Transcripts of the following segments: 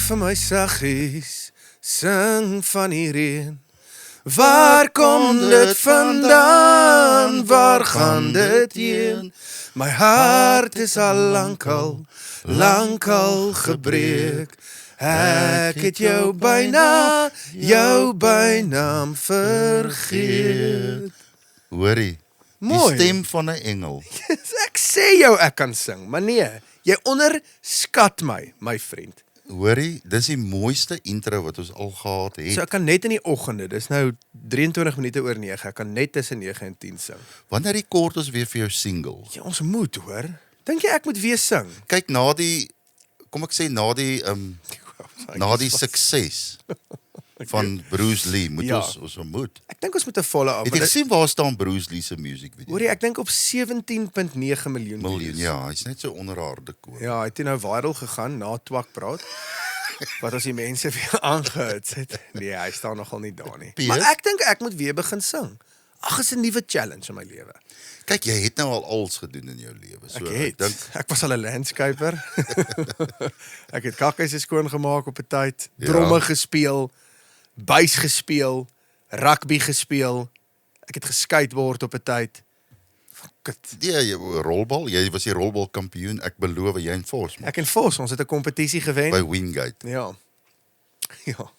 vir my saggies, sing van die reën. Waar kom dit vandaan? Waar gaan dit heen? My hart is al lankal gebreek. Ek het jou bynaam vergeet. Hoorie, die Mooi. stem van 'n engel. Ek sê jou ek kan sing, maar nee, jy onderskat my vriend. Hoorie, dis die mooiste intro wat ons al gehad het. So ek kan net in die oggende, dis nou 23 minute oor 9, ek kan net tussen 9 en 10 sing. Wanneer rekord ons weer vir jou single? Ja, ons moet hoor. Dink jy ek moet weer sing? Kyk, na die sukses van Bruce Lee, moet Ja. ons moet. Ek dink ons moet 'n follow-up. Het jy gesien waar staan Bruce Lee se music video? Hoorie, ek dink op 17.9 miljoen Miljoen, views. ja, hy's net so onder haar dekoor. Ja, hy het toe nou viral gegaan na Twak praat. Wat as die mense weer aangehits het. Nee, hy staan nogal nie daar nie. Piet? Maar ek dink ek moet weer begin sing. Ag, is 'n nuwe challenge in my lewe. Kyk, jy het nou al alles gedoen in jou lewe. So Ek dink Ek was al 'n landscaper. Ek het kakkies skoon gemaak op 'n tyd, Ja. dromme gespeel, buis gespeel, rugby gespeel. Ek het geskateboard op 'n tyd. Kut. jy rolbal, jy was die rolbal kampioen. Ek beloof jy en Vos Ek en Vos, ons het 'n kompetisie gewen. by Wingate. Ja. Ja.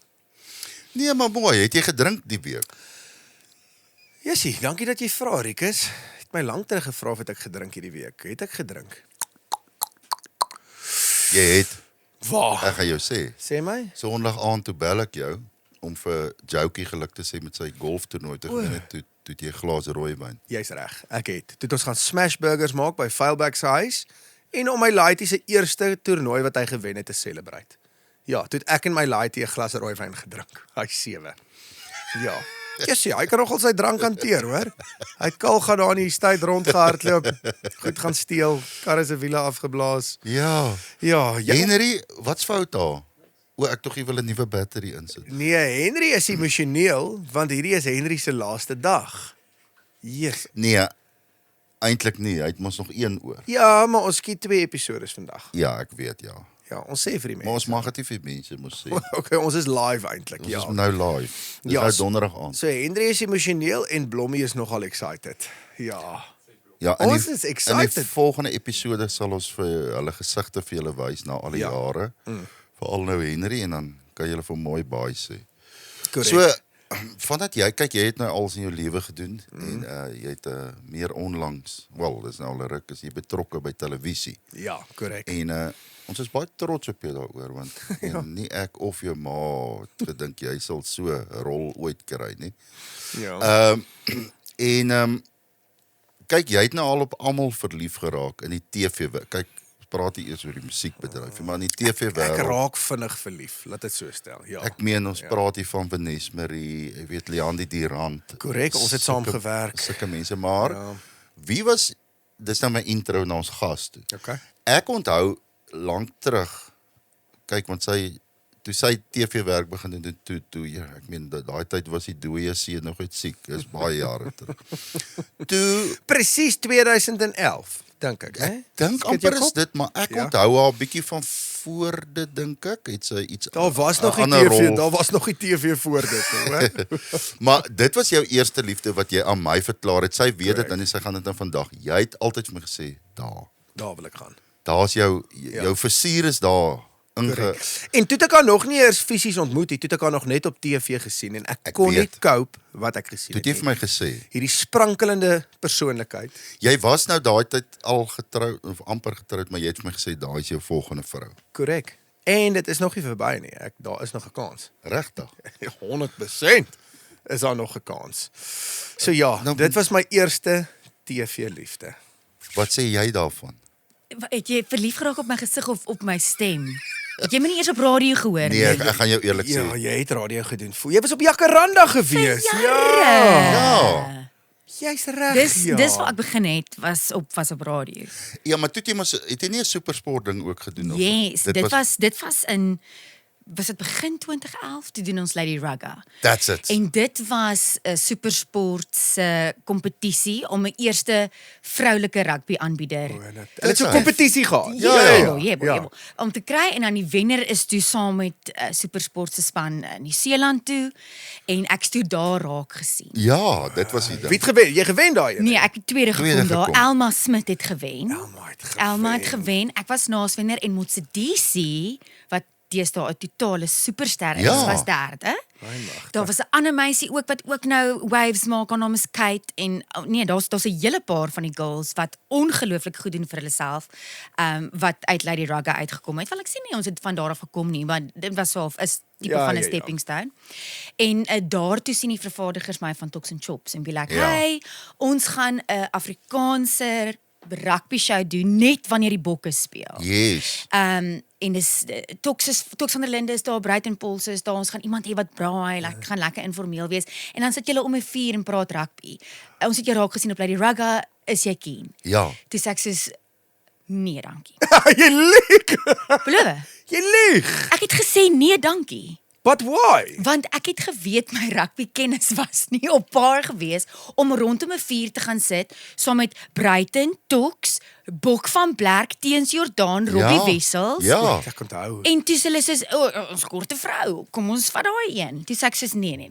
Nee, maar mooi, het jy gedrink die week? Jessie, dankie dat jy vra, Rikus. Het my lank terug gevra of het ek gedrink hierdie week. Het ek gedrink? Jy het, Waar? ek gaan jou sê. Sê my? Sondag aand toe bel ek jou om vir Jokie geluk te sê met sy golftoernooi te gewen het, toe het jy 'n glas rooiwyn. Jy's reg. Ek het. Toe het ons gaan smash burgers maak by Fileback se huis en om my laaitie se eerste toernooi wat hy gewen het te celebrate. Ja, toe het ek en my laaitie 'n glas rooiwyn gedrink. Hy 7. Ja. Jessie, hy kan nogal sy drank hanteer, hoor. Hy het kaal gaan daar in die stad rondgehardloop, goed gaan steel, karre se wiele afgeblaas. Ja. Ja, Henry, wat's fout daar? O, ek tog jy wil 'n nuwe battery insit. Nee, Henry is emosioneel, want hierdie is Henry se laaste dag. Yes. Nee, eintlik nie, hy het mos nog een oor. Ja, maar ons skiet 2 episodes vandag. Ja, ek weet, ja. Ja, ons sê vir die Maar mense. ons mag dit nie vir mense mos sê. Okay, ons is live eintlik, Ons ja. is nou live. Dis Ja, nou donderdag aand. So Henry is emosioneel en Blommie is nogal excited. Ja. Ja, Ons is in excited. die volgende episode sal ons vir hulle gesigte vir julle wys na al die Ja. jare. Veral nou Henry en dan kan julle vir mooi baie sê. Korrek. So vandat jy het nou alles in jou lewe gedoen en jy het meer onlangs, dis nou al 'n ruk is jy betrokke by televisie. Ja, korrek. En ons is baie trots op jou daaroor want nie ek of jou ma het gedink jy sal so 'n rol ooit kry nie. Ja. Kyk, jy het nou al op almal verlief geraak in die TV. Kyk, praat jy eers oor die musiekbedryf, maar in die TV Ek wêreld. raak vinnig verlief, laat dit so stel. Ja. Ek meen ons praat hier van Vanessa Marie, jy weet Leandi Durant. Korrek, ons het saam gewerk. Sulke mense, maar Ja. wie was dis nou my intro na ons gas toe. Okay. Ek onthou lank terug. Kyk, want toe sy TV werk begin doen toe ja, ek meen daai tyd was die dooie seun nog uit siek. Dis baie jare terug. Toe Presies 2011, dink ek, hè? dink Skud jou amper is kop? dit, maar ek Ja. onthou haar bietjie van voor dit dink ek, het sy iets Daar was nog 'n ander TV, rol. daar was nog 'n TV voor dit, hoor. Maar dit was jou eerste liefde wat jy aan my verklaar het. Sy weet dit Correct. en sy gaan dit nou vandag. Jy het altyd vir my gesê, Daar wil ek gaan. daar's jou versier is daar inge Korrek. En toe het ek haar nog nie eers fisies ontmoet nie, toe het ek haar nog net op TV gesien en ek kon nie weet. cope wat ek gesien Toe het. het jy vir my gesê. Hierdie sprankelende persoonlikheid. Jy was nou daai tyd al getroud of amper getroud, maar jy het vir my gesê daai is jou volgende vrou. Korrek. En dit is nog nie verby nie. Daar is nog 'n kans. Regtig? 100% is daar nog 'n kans. So ja, Nou, dit was my eerste TV-liefde. Wat sê jy daarvan? Het jy verlief geraak op my gesig of op my stem? Het jy my nie eers op radio gehoor Nee, ek gaan jou eerlik Ja, sê. jy het radio gedoen. Jy was op Jacaranda gewees. Ja. Jy's reg. Dis waar ek begin het, was op radio. Ja, maar toe het jy nie 'n supersport ding ook gedoen of? Yes, dit was in was dit begin 2011 toe doen ons Lady Rugga. That's it. En dit was 'n supersport se kompetisie om 'n eerste vroulike rugby aanbieder. Hulle het so 'n kompetisie gehad. Ja. Om te kry en dan die wenner is toe saam met supersport se span in Nieu-Seeland toe en ek het toe daar raak gesien. Ja, dit was die Wie ding. het gewen? Jy gewen daai een. Nee, ek het tweede gekom daar. gekom. Elma Smit het gewen. Elma Het gewen. Ek was naaswenner en Motsidisi wat deesdae 'n totale superster is, Ja. was derde. Daar was 'n ander meisie ook wat ook nou waves maak, haar naam is Kate en nee, daar's 'n hele paar van die girls wat ongelooflik goed doen vir hulle self, wat uit Lady Rugga uitgekom het. Wel ek sien nie ons het van daar af gekom nie, maar dit was so 'n tipe van 'n stepping stone. En daartoe sien die vervaardigers my van Tox and Chops en be like, "Hey, ons gaan 'n Afrikaanse rugby show doen net wanneer die bokke speel." Yes. En dis Tox van der Linde is daar, Bruiten Polse is daar, ons gaan iemand hê wat braai, gaan lekker informeel wees. En dan sit julle om 'n vuur en praat rugby. Ons het jou raak gesien op Lady Rugga, is jy keen? Ja. Toe sê ek soos, nee dankie. Jy lieg. Beloof? Jy lieg. Ek het gesê nee dankie. But why? Want ek het geweet my rugby kennis was nie op par gewees om rondom 'n vuur te gaan sit saam met Bruiten, Tox, Bok van Blerk teens Jordaan, Robbie Wessels. Ja. Ek onthou. En toe hulle sê, ons korte vrou, kom ons vat daai een. Toe sê ek soos nee.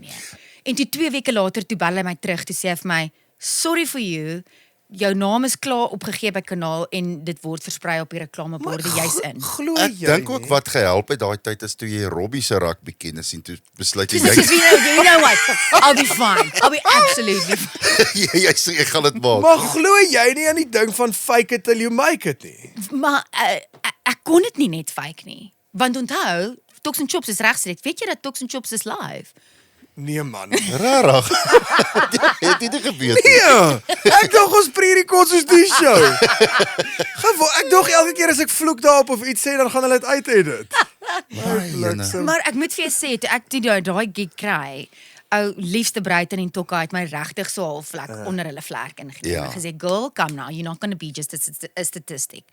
En toe 2 weke later toe bel hy my terug, toe sê hy vir my, "Sorry for you. Jou naam is klaar opgegee by kanaal en dit word versprei op die reklameborde jy's in." Glo Ek jy dink ook nie? wat gehelp het daai tyd is toe jy Robbie se rugby kennis sien, toe besluit jy Dis you know what? I'll be fine. I'll be absolutely fine. jy sê ek gaan dit maak. Maar glo jy nie aan die ding van fake it till you make it nie? Maar ek kon dit nie net fake nie. Want onthou, Tox and Chops is regstreeks. Weet jy dat Tox and Chops is live? Nee man. Rarig. Het dit geweet? Ja, ek dink ons pre-record soos die show. Ek dink elke keer as ek vloek daarop of iets sê, dan gaan hulle dit uit-edit. Maar ek moet vir jou sê, toe ek daai gig kry, ou liefste Bruiten en Tokka het my regtig so half onder hulle vlerk ingeneem. Ja. En gesê, "Girl, come now, you're not going to be just a statistic.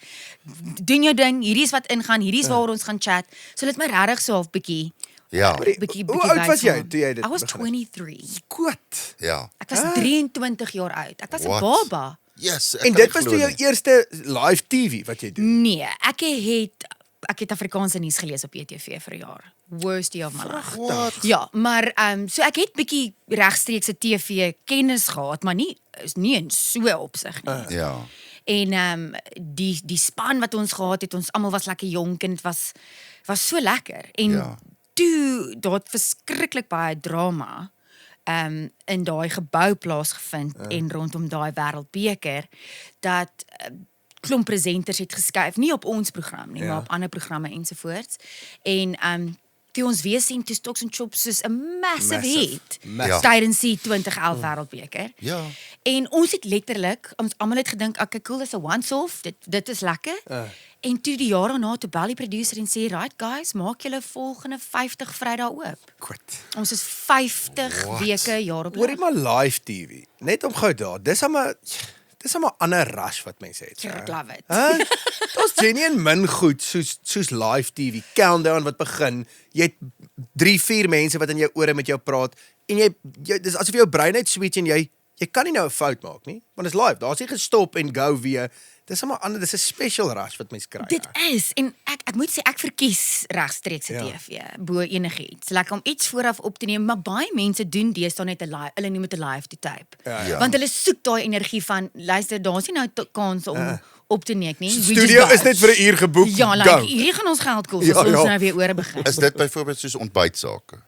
Doen jou ding, hierdie is wat ingaan, hierdie is waar ons gaan chat." So dit my regtig so half bietjie Ja, Hoe oud was jy toe jy dit I was begin 23. Goed. ja. Ek was 23 jaar oud. Ek was 'n What? baba. Yes. ek En kan dit nie was glo toe jou nie. eerste live TV wat jy doen. Nee, ek het Afrikaanse nuus gelees op ETV vir 'n jaar. Worst day of my life. What? Ja, maar so ek het bietjie regstreekse TV kennis gehad, maar nie in so opsig nie. Ja. En die span wat ons gehad het, ons almal was lekker jonk en dit was so lekker. En Ja. toe daar verskriklik baie drama in daai gebou plaasgevind en rondom daai wêreldbeker dat klomp presenters het geskuif, nie op ons program nie, maar op ander programme ensovoorts. En toe ons weer sien toe Tox and Chops soos 'n massive hit Ja. tydens die 2011 wêreldbeker. Ja. En ons het letterlik, ons almal het gedink, okay, cool, dis 'n once-off, dit is lekker. En toe die jaar daarna toe bel die producer en sê, "Right guys, maak julle volgende 50 Vrydae oop." Goed. Ons is 50 weke jaar op Hoorie maar live TV. Net om gou daar. Dis maar ander rush wat mense het. I love it. Daar's genuine min goed soos live TV. Countdown wat begin. Jy het 3-4 mense wat in jou ore met jou praat en jy dis asof jou brein net switch en jy kan nie nou 'n fout maak nie, want dit is live. Daar's nie gestop en go weer. Dis sommer ander, dis 'n special rush wat mense kry. Dit is, en ek moet sê, ek verkies regstreekse TV bo enigiets. Lekker om iets vooraf op te neem, maar baie mense doen deesdae net 'n live, hulle noem dit 'n live to tape. Ja. Want hulle soek daai energie van, luister, daar's nie nou kans om op te neem nie. We just Studio is budge. net vir 'n uur geboek. Ja, Go. like, hierdie gaan ons geld kos Ja, as ons ja. nou weer ore begin. Is dit byvoorbeeld soos ontbytsake?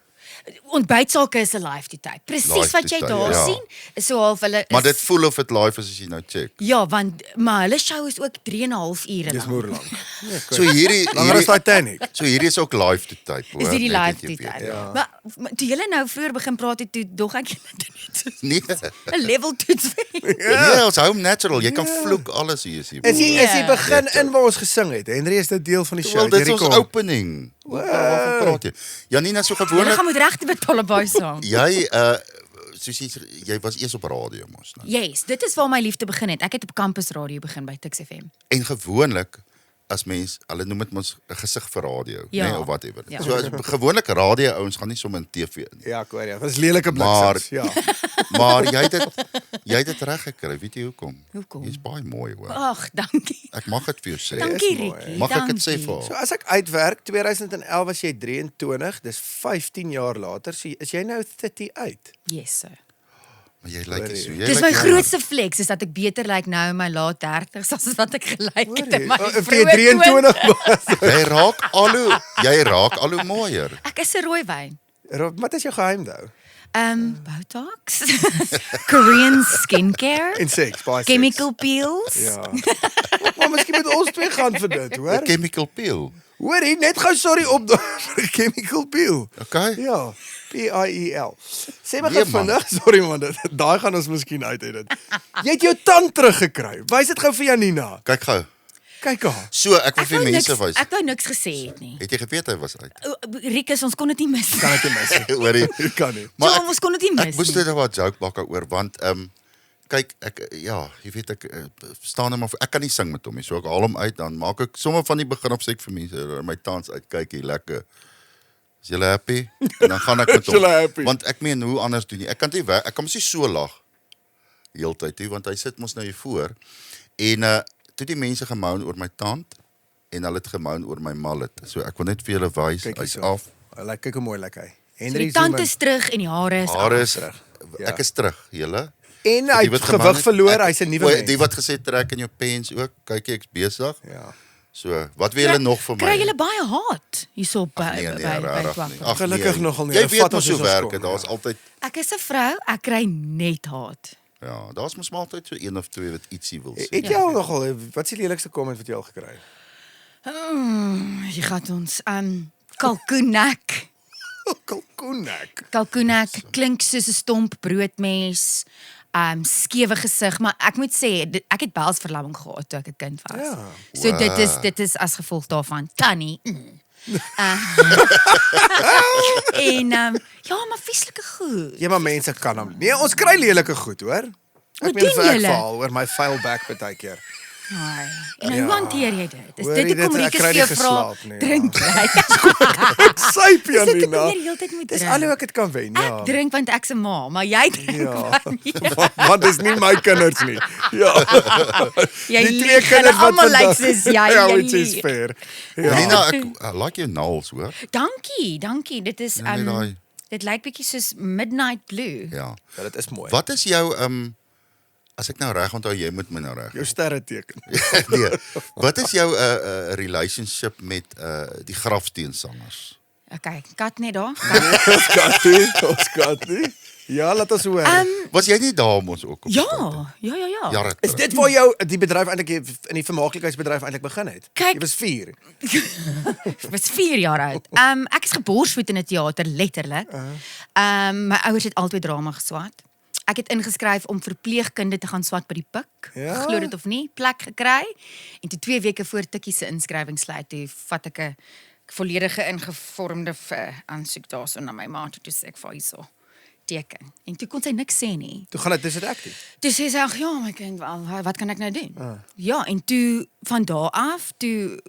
Ontbytsake is 'n live to tape. Presies Live wat to jy tape, daar ja. sien, is so half hulle Maar is, dit voel of dit live is as jy nou check. ja, want maar hulle show is ook 3,5 ure Dis lank. moer lank. So hierdie Langer as Titanic. so hierdie is ook live to tape. Is hoor, hierdie net live dat jy to weet. tape. Maar toe julle nou voor begin praat het, toe dog ek julle doen net Nee. so 'n level toets. Ja, ons hou hom natural. Jy kan vloek alles hier is hier. Is jy Ja. begin in waar ons gesing het. Henry is dit deel van die show. Wel, dit is ons Hierdie kom. opening. Waarvan praat jy? Janina, so Julle gewoonlik gaan moet regte betale baie saam. jy soos jy was eers op radio mos nou. Yes, dit is waar my liefde begin het. Ek het op Campus Radio begin by Tuks FM. En gewoonlik as mens, hulle noem dit mos 'n gesig vir radio, Ja. nee, of whatever. Ja. So as gewoonlik radio ouens gaan nie sommer in TV nie. Ja, ek hoor ja. Dis lelike Maar- bliksems, ja. Maar jy het dit reg gekry, weet jy hoekom? Hoekom? Jy's baie mooi hoor. Ag, dankie. Ek mag dit vir jou sê. Dankie mooi. Rikkie. Mag ek dit sê dankie. vir haar? So as ek uitwerk 2011 was jy 23, dis 15 jaar later. So is jy nou 38? Yes sir. Maar jy lyk nie so. Jy Dis lyk my jonger. grootste flex is dat ek beter lyk nou in my laat 30s as wat ek gelyk het in my Of jy vroeë 23 was. Jy raak al hoe mooier. Ek is 'n rooi wyn. Wat is jou geheim nou? Botox, Korean skincare, En seks, baie seks. chemical peels. Ja. Maar miskien moet ons twee gaan vir dit, hoor? Chemical peel. Hoor hier, net gou sorry op vir chemical peel. Okay? Ja, PIEL. Sê maar Nee, gou man. vinnig, sorry man, daai gaan ons miskien uit dit. Jy het jou tand teruggekry. Wys dit gou vir Janina. Kyk gou. Kyk haar. So, ek wil vir mense wys. Ek wou niks gesê het nie. Het jy geweet hy was uit? Rikus, ons kon dit nie mis. Kan ek nie mis. Hoorie. Ek kan nie. Maar Ja, ons kon dit nie ek mis. moes nie. dit nou wat joke maak oor want kyk ek ja, jy weet ek staan hom of ek kan nie sing met hom nie. So ek haal hom uit dan maak ek sommer van die begin op sê ek vir mense my tans uit kyk hier lekker. Is julle happy? En dan gaan ek met Is julle hom. happy? Want ek meen hoe anders doen jy? Ek kan nie ek kan mos nie so lag heeltyd nie want hy sit mos nou hier voor. En toe die mense gemoun oor my tand en hulle het gemoun oor my mallet. So ek wil net vir julle wys Kyk hy's hierso. af. Kyk hoe mooi lyk hy. So Henry die tand Zooman. is terug en die hare is Hare af. is terug. Ja. Ek is terug, julle. En Die hy het wat geman gewig verloor, hy's 'n nuwe O, mens. Die wat gesê trek in jou pens ook. Kyk ek's besig. Ja. So, wat wil julle nog van my? Kry julle baie haat hierso op by Nee, by regtig nie. Twak. Gelukkig nogal nie. Jy Hulle weet vat mos ons hoe soos ons werk kom, dit. Daar's ja. altyd Ek is 'n vrou, ek kry net haat. ja, daar's mos maar altyd so een of twee wat ietsie wil sê. Het jy al nogal wat is die lelikste comment wat jy al gekry het? Jy gaan ons kalkoenek. Kalkoenek. Kalkoenek klink soos 'n stomp broodmes. Skewe gesig, maar ek moet sê ek het belsverlamming gehad toe ek 'n kind was. Ja. So dit is as gevolg daarvan tannie. Ja, maar vieslike goed. Ja, maar mense kan hom. Nee, ons kry lelike goed, hoor. Hoe Ek meen doen vir ek julle? verhaal oor my fail back baie keer. Ai. En hoe Ja. hanteer jy dit? Is Hoor dit jy hoekom dit? Ek Rikus kry vir nie jou vra geslaap nie, ja. drink jy? Syp Is dit Janina. hoekom jy die hele tyd moet Dis drink? al hoe ek dit kan wen, ja. Ek drink want ek's 'n ma, maar jy drink Ja. want nie. Want dis nie my kinders nie. Ja. Jy Die twee lieg, kinders hulle wat almal lyk vandag- soos jy. Ja, jy which is lieg. fair. Ja. Nina, ek like jou nails, hoor. Dankie. Dit is Nee, daai- dit lyk bietjie soos midnight blue. Ja. Ja, dit is mooi. Wat is jou as ek nou reg onthou, jy moet my nou reg. Jou sterre teken. Nee. Wat is jou relationship met die grafsteensangers? Okay, kat net daar. Ons kat nie. Ja, laat ons hoor. Was jy nie daar om ons ook op Ja. jare Is dit waar jou die bedryf eintlik in die vermaaklikheidsbedryf eintlik begin het? Kyk- Jy was 4. Ek was 4 jaar oud. Ek is geborsvoed in 'n teater letterlik. My ouers het altyd drama geswat. Ek het ingeskryf om verpleegkunde te gaan swat by die Pik. Ja? Glo dit of nie, plek gekry. En toe 2 weke voor Tikkie se inskrywing sluit, toe vat ek 'n volledige ingevormde aansoek daarso na my ma toe sê ek vir hierso teken. En toe kon sy niks sê nie. Toe gaan dit ek nie. Toe sê sy ag ja, my kind, wat kan ek nou doen? Ja, en toe van daar af toe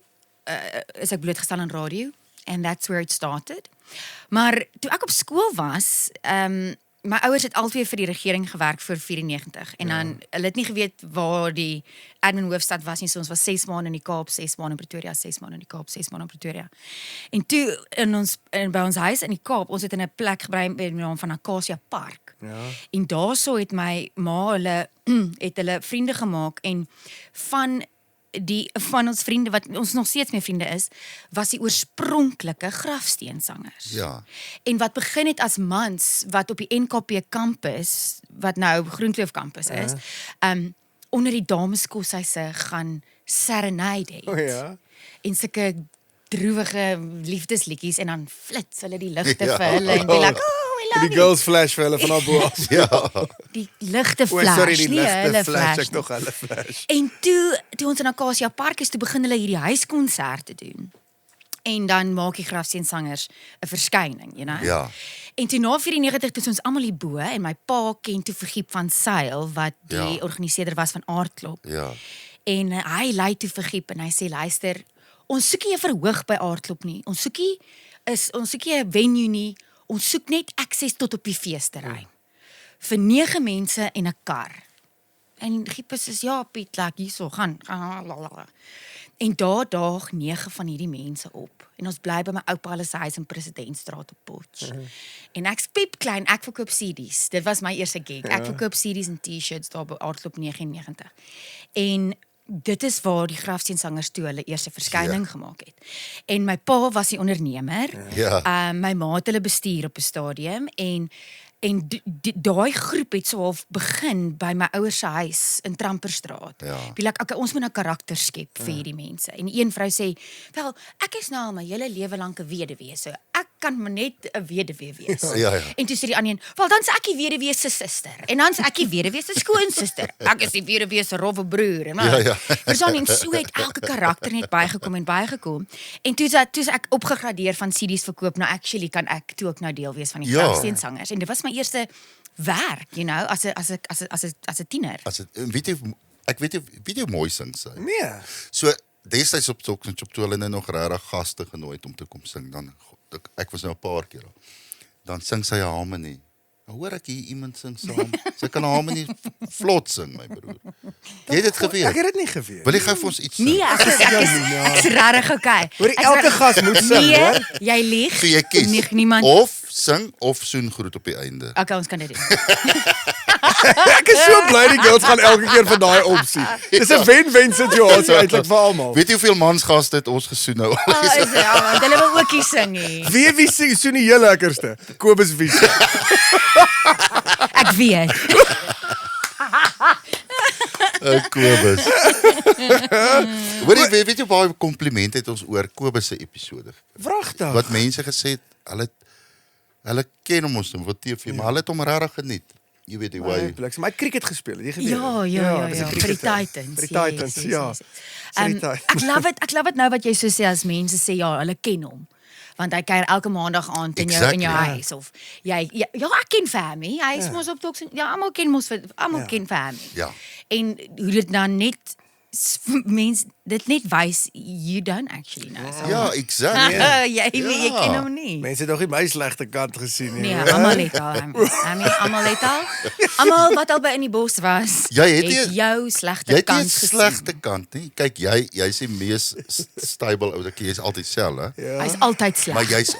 is ek blootgestel aan radio and that's where it started. Maar toe ek op skool was, my ouers het altyd vir die regering gewerk voor 94 en dan hulle het nie geweet waar die admin hoofstad was nie, so ons was 6 maande in die Kaap, 6 maande in Pretoria, 6 maande in die Kaap, 6 maande in Pretoria. En toe by ons huis in die Kaap, ons het in 'n plek gebly met die naam van Acacia Park. Ja. En daarso het my ma het hulle vriende gemaak en van ons vriende wat ons nog steeds mee vriende is, was die oorspronklike grafsteensangers. Ja. En wat begin het as mans wat op die NKP kampus, wat nou Groenkloof kampus is, onder die dameskoshuise gaan serenade het. O ja. En sulke droewige liefdesliedjies en dan flits hulle die ligte Ja. vir hulle en die like, oh, we love Die girls flash vir hulle van haar bo af. Ja. die ligte O, flash, sorry, die nie hulle ligte flash, flash ek nog hulle flash. En toe ons in Acacia Park is, toe begin hulle hierdie huiskonserte doen. En dan maak die grafsteensangers 'n verskyning, you know. Ja. En toe na 94 toe is ons almal hier bo en my pa ken toe Vergiep van Sail wat die Ja. organiseerder was van Aardklop. Ja. En hy lei toe Vergiep en hy sê luister, ons soek nie 'n verhoog by aardklop nie. Ons soek nie 'n venue nie. Ons soek net akses tot op die feesterrein. Vir 9 mense en 'n kar. En Giepus is ja, Piet, hierso gaan. En daar daag 9 van hierdie mense op. En ons bly by my oupa hulle se huis in Presidentstraat op Potch. En ek's piep klein, ek verkoop CD's. Dit was my eerste gig. Ek verkoop CD's en T-shirts daar by Aardklop 99. En dit is waar die Grafsteensangers toe hulle eerste verskyning gemaak het. En my pa was die ondernemer. Ja. My ma het hulle bestuur op 'n stadium en daai groep het so half begin by my ouers se huis in Tramperstraat. Ja. Okay, ons moet nou karakter skep vir hierdie mense. En die een vrou sê, "Wel, ek is nou al my hele lewe lank 'n weduwee, so ek kan maar net 'n weduwee wees." Ja. En toe sê die ander een, "Wel, dan's ek die weduwee se suster en dan's ek die weduwee se skoonsister. Ek is die weduwee se rowwe broer." En Ja. Verstaan, en so het elke karakter net bygekom. En toe is ek opgegradeer van CD's verkoop na actually kan ek toe ook nou deel wees van die Grafsteensangers. En dit was my eerste werk, as 'n tiener. Ek weet jy mooi sing sy. Nee. So destyds op Stokkenshop toe hulle nou nog regtig gaste genooi het om te kom sing, dan ek was nou 'n paar keer al. Dan sing sy 'n harmonie. Dan hoor ek hier iemand sing saam. Sy kan 'n harmonie vlot sing, my broer. Jy het dit geweet. Ek het dit nie geweet. Wil jy gou vir ons iets sing? Nee, ek's regtig okay. Hoor, elke gas moet sing, hoor. Nee, jy lieg. So jy kies. Nee, niemand. Of sing of soen groet op die einde. Okay, ons kan dit doen. Ek is so bly die girls gaan elke keer vir daai opsie. Dis 'n wen-wen situasie eintlik vir almal. Weet jy hoeveel mansgaste het ons gesoen nou? Want hulle wil ook nie sing nie. Wie sing so die heel lekkerste? Kobus wie? Ek weet. Kobus. Weet jy baie komplimente het ons oor Kobus se episode. Wragtig. Wat mense gesê het, hulle ken hom ons op TV, maar hulle het hom regtig geniet. Jy weet die way. Maar hy het cricket gespeel, het jy geweet? Ja, dis 'n vir die cricketer. Titans. Vir die Titans, Yes. Vir die Titans. Ek love it nou wat jy so sê as mense sê ja, hulle ken hom. Want hy kuier elke maandag aand in jou huis of ek ken Fammy. Hy is mos op Talks. Ja, almal ken Fammy. Ja. En hoe dit dan net mense dit net wys you don't actually know. So. Ja, exactly. Jy ken hom nie. Mense het nog nie my slegte kant gesien nie. Nee, almal het al. Almal wat al by in die bos was. Jy het jou slegte Jy het kant nie gesien. slegte kant nie. Kyk, jy's die mees stable ou, jy's altyd self, hè. Hy's altyd sleg. Maar jy's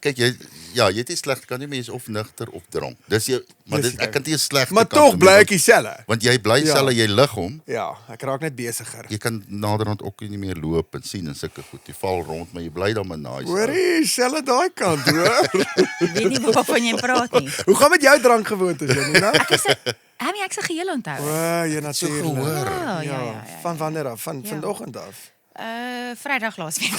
kyk jy het nie slegte kant nie, maar jy's of nugter of dronk. Dis jy, maar ek kan nie 'n slegte Maar kant tog nie, bly ek dieselfde. want jy bly self, jy lig hom. Ja, ek raak net besigger. Jy kan naderhand ook nie meer loop en sien en sulke goed. Jy val rond, maar jy bly dan maar nice. Hoorie, selfe daai kant, hoor. Ek weet nie waarvan jy praat nie. Hoe gaan met jou drankgewoontes, Janina? Ek se geheel onthou. Jy natuurlik. gehoor. Ja. Van wanneer af? Van vanoggend af. Vrydag laasweek.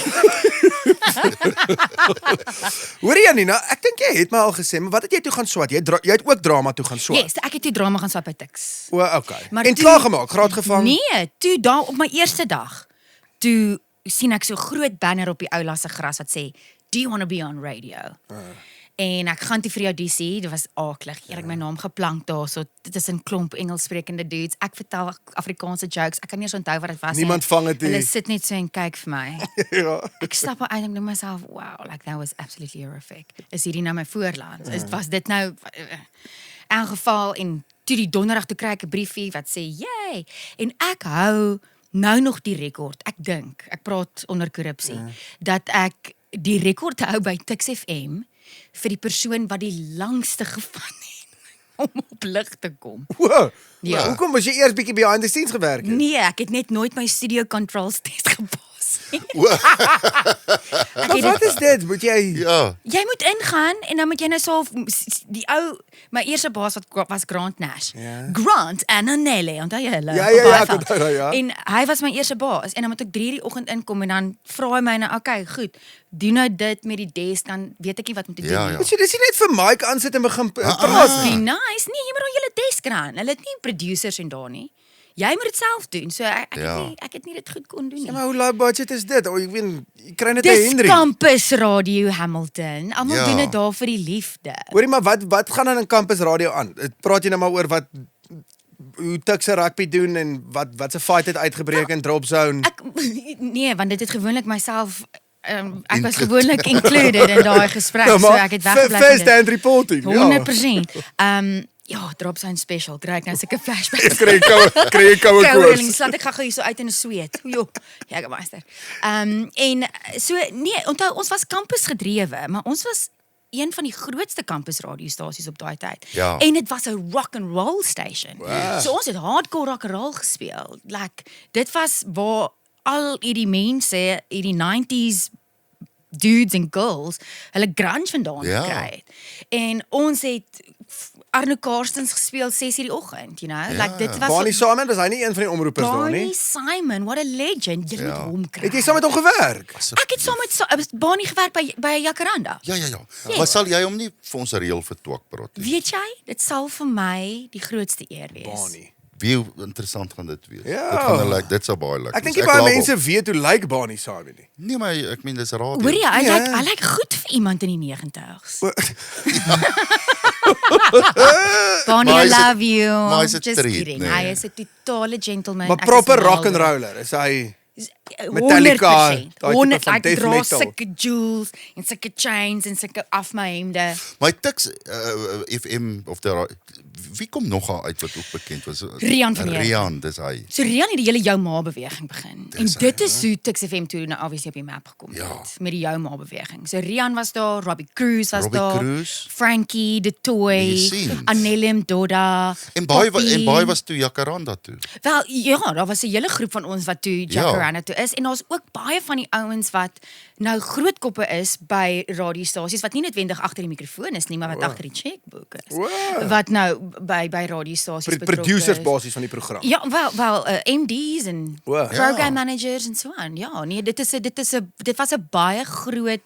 Hoor Janina, ek dink jy het my al gesê, maar wat het jy toe gaan swat? Jy het ook drama toe gaan swat. Yes, ek het die drama gaan swat by Tuks. Okay. Maar En toe- klaar gemaak, graad gevang. Nee, toe daar op my eerste dag, toe sien ek so groot banner op die oula se gras wat sê, "Do you want to be on radio?" En ek gaan toe vir die audisie, dit was aaklig. Ek my naam geplank daar, so dit is 'n klomp Engelssprekende dudes. Ek vertel Afrikaanse jokes. Ek kan nie eens onthou wat dit was nie. Niemand vang dit nie. Hulle sit net so en kyk vir my. Ja. Ek stap uit en ek dink myself, wow, like that was absolutely horrific. Is hierdie nou my voorland? Was dit nou in geval en toe die donderdag toe kry ek 'n briefie wat sê, "Yay!" En ek hou nou nog die rekord. Ek praat onder korrupsie, dat ek die rekord hou by Tuks FM vir die persoon wat die langste gevan het om op lig te kom. Wow. Ja. Hoekom was jy eers bietjie behind the scenes gewerk? Nee, ek het net nooit my studio controls test gepas nie. Maar wat is dit? Moet jy Ja. Jy moet ingaan en dan moet jy nou so my eerste baas was Grant Nash. Ja. Grant en Anelle, onthou jy hulle? Ja, op Baaieveld. ek onthou nou, ja. En hy was my eerste baas en dan moet ek 3:00 die oggend inkom en dan vra hy my nou, okay, goed. Doen nou dit met die desk, dan weet ek nie wat om te doen Ja, nie. ja. Dis nie net vir Mike aansit en begin praat Must be nie. nice. Nee, jy moet al julle desk aan. Hulle het nie producers en daar nie. Jy moet dit self doen. So ek het nie dit goed kon doen nie. Ja, maar hoe low budget is dit? Ek weet, jy kry net 'n Dis Henry. Campus Radio Hamilton. Almal Ja. doen dit daar vir die liefde. Hoorie, maar wat gaan dan in Campus Radio aan? Praat jy nou maar oor wat hoe Tuks rugby doen en wat se fight het uitgebreek in drop zone? Nee, want dit het gewoonlik myself ek was gewoonlik included in daai gesprek, so ek het weggebly van First dit. hand reporting. 100%. Ja, drop zone special. Kry ek nou sulke flashbacks. Kry jy koue Kourling, koors. slaat ek gou hier so uit in 'n sweet. Jo, Jägermeister. En so nee, onthou ons was kampus gedrewe, maar ons was een van die grootste kampus radiostasies op daai tyd. Ja. En dit was 'n rock and roll station. Wow. So ons het hardcore rock and roll gespeel. Like dit was waar al hierdie mense, hierdie 90s dudes en girls, hulle grunge vandaan gekry het. En ons het Arno Karstens gespeel 6:00 die oggend, you know. Like dit was Barney Simon, dis hy nie een van die omroepers daar Barney nie. Simon, what a legend. Jy moet hom kry. Het jy saam met hom gewerk? Ek het saam met Barney gewerk by Jacaranda. Ja. Maar sal jy hom nie vir ons reël vir Twakpraat nie? Weet jy, dit sal vir my die grootste eer wees. Barney. Wie interessant gaan dit wees. Ja. Dit gaan like, dit sal baie lekker. Ek dink nie baie mense weet hoe lyk Barney Simon nie. Nee, maar ek meen dis radio. Hoor jy, Ja. hy lyk goed vir iemand in die 90s. Barney, Maar I hy's 'n- love you. maar hy's 'n Just treat, kidding. nee. Hy is 'n totale gentleman. Maar Ek is proper mal rock and oor hom. roller is hy. 100%. Metallica, daai tipe 100, van ek death dra metal. sulke jewels en sulke chains en sulke af my hemde. My Tuks FM of daar wie kom nog al uit wat ook bekend was? Rian van Heerden. Rian, dis hy. So Rian het die hele jou ma beweging begin. En dit is hoe Tuks FM toe nou obviously op die map gekom het Ja. met die jou ma beweging. So Rian was daar, Robbie Cruz was Robbie daar, Cruz. Frankie De Toy, Jy sien. Annelem Doda. En Poppy. baie was toe Jacaranda toe. Wel ja, daar was 'n hele groep van ons wat toe Jacaranda toe is en daar's ook baie van die ouens wat nou groot koppe is by radiostasies wat nie noodwendig agter die mikrofoon is nie, maar wat agter die checkbook is. Wow. Wat nou by radiostasies betrokke Producers is. basis van die program. Ja, wel MD's en Wow. program Ja. managers en so aan. Ja, nee, dit was 'n baie groot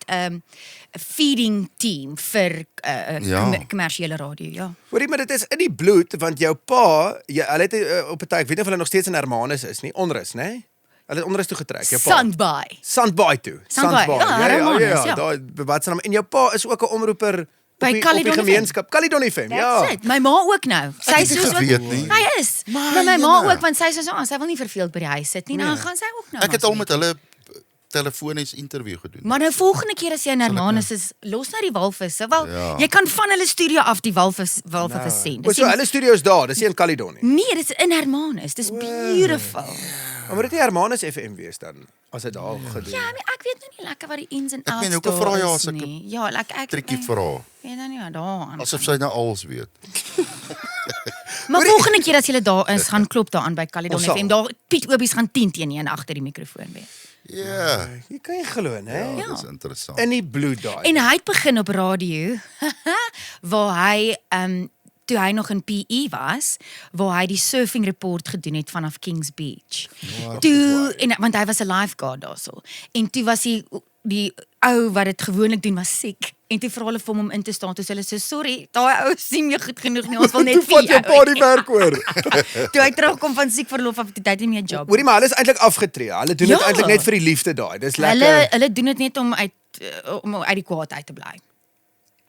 feeding team vir Ja. kommersiële radio, ja. Hoorie, maar dit is in die bloed want jou pa, hulle het op 'n tyd, ek weet nie of hulle nog steeds in Hermanus is nie, onrus, né? Hulle het onrus toe getrek, jou pa. Sandbaai. Sandbaai toe. Sandbaai, ja, Hermanus, ja. Daai wat se naam. En jou pa is ook 'n omroeper By op die Caledon FM. gemeenskap. Caledon FM, ja. That's it. My ma ook nou. Sy het is nie soos geweet nie. Hy is. Maar my ma ook want sy sê so, sy wil nie verveeld by die huis sit nie. Nou gaan sy ook nou. Ek het maar al so. met hulle telefonies interview gedoen. Maar nou volgende keer as jy in Hermanus is, los nou die walvisse. Wel, Ja. jy kan van hulle studio af die walvisse sien. O, so hulle studio's daar, dis nie in Caledon nie. Nee, dit is in Hermanus. Dis beautiful. Maar moet dit nie Hermanus FM wees dan as dit daar gedoen. Ja, maar ek weet nou nie lekker wat die ins en Ek outs meen, hoekom vra jy daar haar is sulke nie. Ja, like ek Trikkie vra. weet nou nie wat daar aan. Asof sy nou alles weet. Maar volgende keer as jy daar is, gaan klop daar aan by Caledon Ons sal. FM. Daar Piet Obies gaan 10-1 agter die mikrofoon wees. Ja. Jy kan nie glo, hè? Ja, dis interessant. In die bloed daai. En hy het begin op radio waar hy toe hy nog in PE was, waar hy die surfing report gedoen het vanaf Kings Beach. Toe want hy was 'n lifeguard daarso. En toe was die ou wat dit gewoonlik doen was siek. En toe vra hulle vir hom om in te staan. Toe sê hulle so sorry, daai ou sien nie goed genoeg nie. Ons wil net Toe vir vat jou pa die jou. werk oor. Toe hy terugkom van siekverlof af, toe hy nie meer 'n job. Hoorie, maar hulle is eintlik afgetree. Hulle doen dit Ja. eintlik net vir die liefde daai. Dis lekker. Hulle doen dit net om uit die kwaad uit te bly.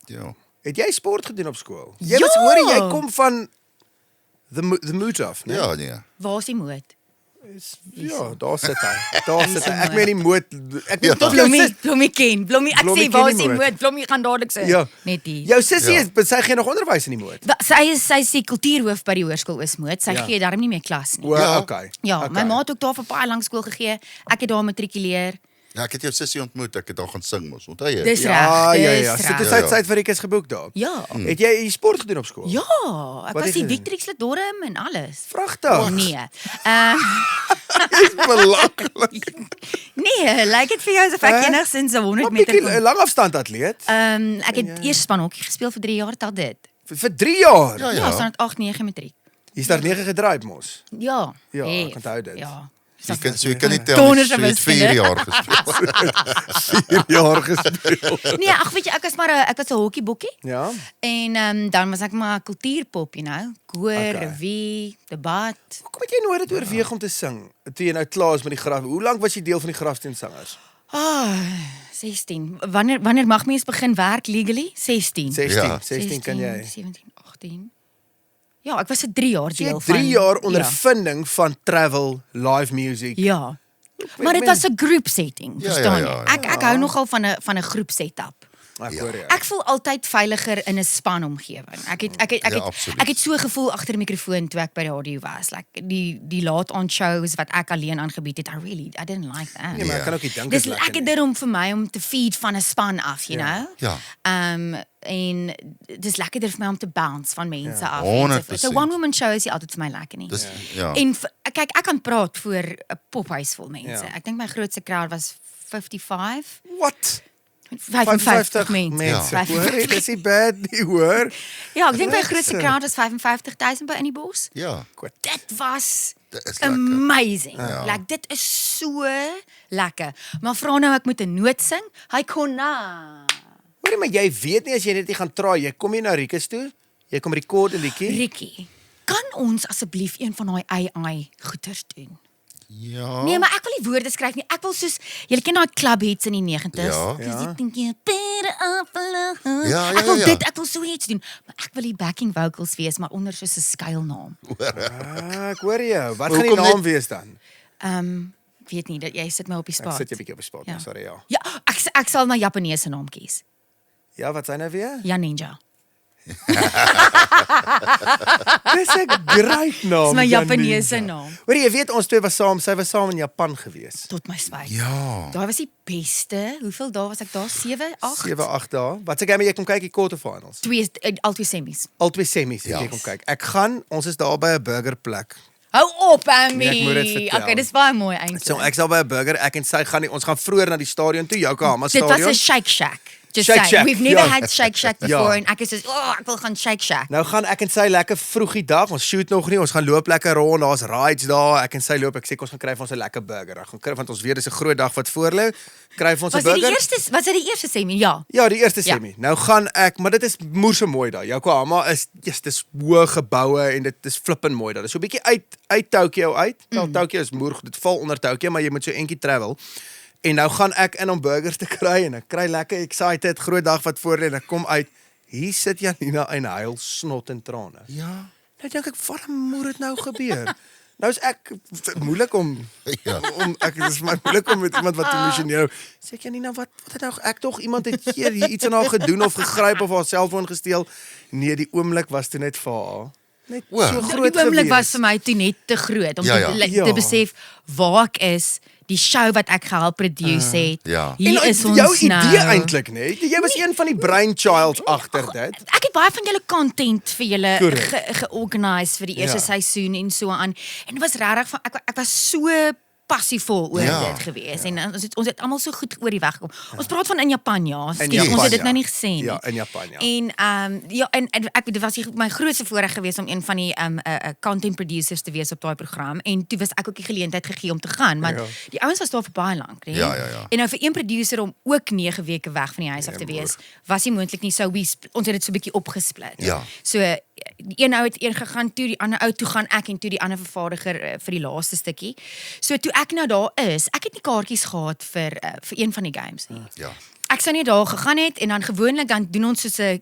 Ja. Het jy sport gedoen op skool? Jy Ja. was hoorie, jy kom van the mood af, né? Ja, nee. Waar is die moed? Ja, daar sit hy. Daar sit hy. Ek meen die moed. Ek weet Ja. tog jou sis. Blommie ken. Blommie, ek Blommie sê ken waar die is die moed. moed? Blommie gaan dadelik sê. Ja. Net die. Jou sussie Ja. is sy gee nog onderwys in die moed. Sy is die kultuurhoof by die hoërskool Ismoed. Sy Ja. gee darm nie meer klas nie. O, Ja. okay. Ja, okay. my ma het ook daar vir baie lank skool gegee. Ek het daar matrikuleer. Ja, ek het jou sussie ontmoet, ek het daar gaan sing mos. Onthou jy? Dis Ja, reg. ja, dis ja. So reg. dis uit Suid-Afrika is geboek daar. Ja. Het jy sport gedoen op skool? Ja, Wat ek was het die jy gedoen? Victrix Lidorm en alles. Vragtig. Nee. Dis belaglik. Nee, lyk dit vir jou asof ek Hè? enigstens 'n 100 Maar meter bietjie kon. langafstand atleet. Ek het eers spanhokkie gespeel vir 3 jaar tot dit. Vir 3 jaar. Ja, Ja, staan dit 8-9 matriek. Hier's daar 9 gedraai mos. Ja. Ja, hef. ek onthou dit. Ja. Jy kan nie tel Donders nie, so jy het wiskunde. 4 jaar gespeel. 4 jaar gespeel. Nee, ag weet jy, ek was 'n hokkiebokkie. Ja. En dan was ek maar 'n kultuurpop, you know. Koor, Okay. revue, debat. Hoekom het jy nooit dit oorweeg om te sing? Toe jy nou klaar is met die graf. Hoe lank was jy deel van die grafsteensangers? 16. Wanneer mag mens begin werk legally? 16. 16. Ja. 16 kan jy. 17, 18. Ja, ek was vir 3 jaar Jy deel het van 3 jaar ondervinding van travel, live music. Ja. Maar dit was 'n groep setting, Ja, verstaan jy? ja. Ek hou nogal van 'n groep setup. Ek hoor jou. Ek voel altyd veiliger in 'n span omgewing. Ja, absoluut. Ek het so gevoel agter die mikrofoon toe ek by die radio was. Like die laat aand shows wat ek alleen aangebied het. I didn't like that. Nee, maar ek kan ook nie dink Dis is lekker nie. lekkerder om vir my om te feed van 'n span af, you know? Ja. En dis lekkerder vir my om te bounce van mense af. 100%. So one woman show is nie altyd vir my lekker nie. Dis ja. En kyk, ek kan praat voor 'n pophuis vol mense. Ja. Ek dink my grootste crowd was 55. What? 55 mense. mense. Hoor, dit is nie bad nie, hoor. Ja, ek dink my Regse. grootste crowd was 55,000 by in die bos. Ja. Dit was Dit is lekker. amazing. Ja. Like dit is so lekker. Maar vra nou ek moet 'n noot sing. Hy kon na. Hoorie, maar jy weet nie as jy net nie gaan try, jy kom hier na Rikus toe, jy kom rekord 'n liedjie. Rikkie, kan ons asseblief een van daai AI goeters doen? Ja. Nee, maar ek wil nie woorde skryf nie. Ek wil soos julle ken daai club hits in die 90's. Ja. Dis Ja. ek dink jy better off alone. Ja, Ek wil ja. dit, ek wil so iets doen, maar ek wil die backing vocals wees maar onder so 'n skuilnaam. Ek hoor jou. Wat gaan die Hoekom naam net- wees dan? Ek weet nie dat jy sit my op die Ek spot. sit jy 'n bietjie op die spot, Ja. sorry ja. Ja, ek sal my Japaneese naam kies. Ja, wat sy nou weer? Ja Ninja. Dis 'n great naam. Dis my Jan Japaneese Ninja. naam. Hoor jy weet ons twee was saam, sy was saam in Japan gewees. Tot my spyt. Ja. Daai was die beste. Hoeveel dae was ek daar? 7, 8? 7, 8 dae. Wat sê jy maar jy kom kyk die quarterfinals. Al twee semies. Albei semies, Ja. jy kom kyk. Ons is daar by 'n burgerplek. Hou op, Amy. Nee, ek moet dit vertel. Okay, dis baie mooi eintlik. So ek's daar by 'n burger, ek en sy gaan ons gaan vroeër na die stadion toe, Yokohama Dit was stadion. 'n Shake Shack. Just Shake saying. Shack, We've never ja. had Shake Shack before Ja. en ek is soos, ek wil gaan Shake Shack. Nou gaan ek en sy lekker vroeg die dag, ons shoot nog nie, ons gaan loop lekker rond, daar's rides daar, ek en sy loop, ek sê ons gaan kry vir ons 'n lekker burger. Ons gaan kry want ons weet dis 'n groot dag wat voorlê. Kry vir ons 'n Was dit burger. was dit die eerste semi? Ja. Ja, die eerste Ja. semi. Nou gaan ek, maar dit is moerse mooi daar. Yokohama is dis hoë geboue en dit is flippend mooi daar. Dis so 'n bietjie uit Tokyo uit. Nou Tokyo is moer, dit val onder Tokyo, maar jy moet so entjie travel. En nou gaan ek in om burgers te kry en ek kry lekker excited, groot dag wat voor lê en ek kom uit. Hier sit Janina en huil snot en trane. Ja. Nou dink ek, wat moet dit nou gebeur? Nou is ek moeilik om Ja. ek dis vir my moeilik om met iemand wat emosioneel. Sê ek Janina, wat het nou ek tog iemand het hier iets aan haar gedoen of gegryp of haar selfoon gesteel? Nee, die oomblik was toe net vir haar. Net O. so Nou, groot Die oomblik gewees. was vir my toe net te groot om Ja, ja. Ja. te besef waar ek is, die show wat ek gehelp produce het. Ja. Hier is ons jou nou. idee eintlik, nee. Jy was een van die brainchilds agter dit. Ek het baie van julle content vir julle Correct. georganiseer vir die eerste Ja. seisoen en so aan. En dit was regtig van ek was so passievol oor Ja. dit gewees en ons het almal so goed oor die weg gekom. Ons praat van in Japan, ja. Skielik, Japan, ons het dit ja. nou nie gesê nie. Ja, in Japan, ja. En ja, en ek dit was my grootste voorreg geweest om een van die content producers te wees op daai program en toe was ek ook die geleentheid gegee om te gaan, want Ja. die ouens was daar vir baie lank, né? Ja, ja, ja. En nou vir een producer om ook 9 weke weg van die huis af te wees, was nie moontlik nie. So ons het dit so 'n bietjie opgesplit. Ja. So die een ou het een gegaan toe, die ander ou toe gaan ek en toe die ander vervaardiger vir die laaste stukkie. So toe ek nou daar is, ek het nie kaartjies gehad vir een van die games nie. Ja. Ek sou net daar gegaan het en dan gewoonlik dan doen ons soos 'n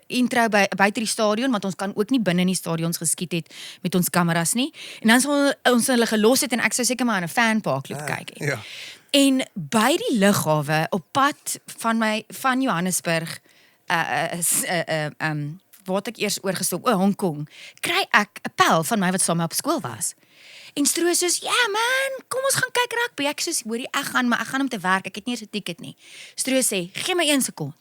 intro buite die stadion want ons kan ook nie binne in die stadions geskiet het met ons kameras nie. En dan sou ons hulle gelos het en ek sou seker maar in 'n fanpark loop kyk het. Ja. En by die lughawe op pad van Johannesburg waar het ek eers oorgestop, Hong Kong, kry ek 'n pel van my wat saam met my op skool was. En Stroos soos, ja man, kom ons gaan kyk rugby. Ek soos, hoorie, ek gaan om te werk, ek het nie eens 'n ticket nie. Stroos sê, gee my 1 sekond.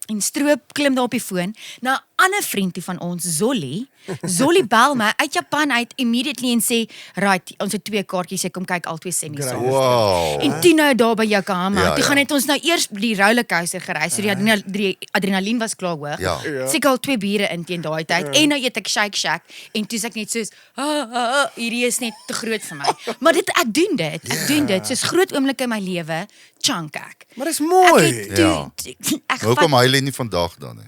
En Stroop klim daar op die foon na 'n ander vriend toe van ons, Zolly. Zolly bel my uit Japan uit immediately en sê, "Right, ons het 2 kaartjies, ek kom kyk al 2 semies saam." Wow. En toe nou daar by Yokohama, Ja, toe ja. gaan het ons nou eers die rollercoaster gery, so die adrenalien was klaar hoog. Ja. Seker al 2 biere in teen daai tyd en nou eet ek Shake Shack en toe sê ek net soos, hierdie is net te groot vir my. Maar ek doen dit. Ek doen dit. Soos groot oomblikke in my lewe, chunk ek. Maar dis mooi. Ek het toe, ek Hoekom hy lê nie vandag dan nie?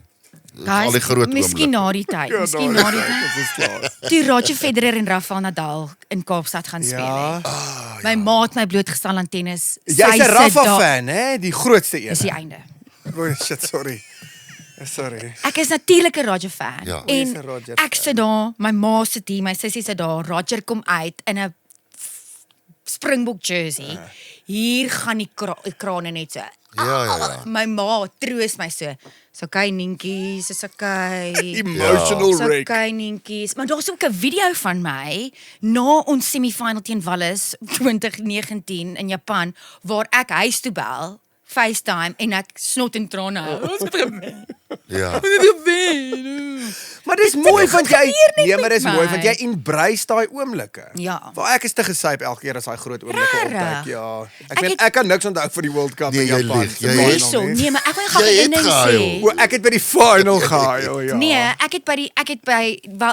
Al die groot miskien na die tyd, miskien na die tyd. Dit is klaar. Toe Roger Federer en Rafael Nadal in Kaapstad gaan speel. Ja. Ja. My ma het my blootgestel aan tennis. Jy's 'n Rafa fan, hè? Die grootste een. Dis die einde. Oh shit, sorry. Sorry. Ek is natuurlik 'n Roger fan. Ja. En Jy's 'n Roger ek sit daar, my ma sit hier, my sussie sit daar, Roger kom uit in 'n Springbok jersey. Hier gaan die krane net so. Ja. My ma troos my so. Dis okay Nientjies, dis okay. Emotional Dis wreck. okay Nientjies. Maar daar's ook 'n video van my na ons semifinal teen Wallis 2019 in Japan waar ek huis toe bel, FaceTime en ek snot en trane hou. Ons het gewen. Ja. Maar dis mooi want jy gebeur net maar dis met mooi my. want jy embrace daai oomblikke. Ja. Waar ek is te gesyp elke keer as daai groot oomblikke Rarig. opduik. Ja. Ek Ek weet het- ek kan niks onthou van die World Cup Nee, in jy Japan. lieg. se Jy final het So, nie. nee, maar ek wil gou Jy een het ding gehuil. sê. O, ek het by die final gehuil, ja. Nee,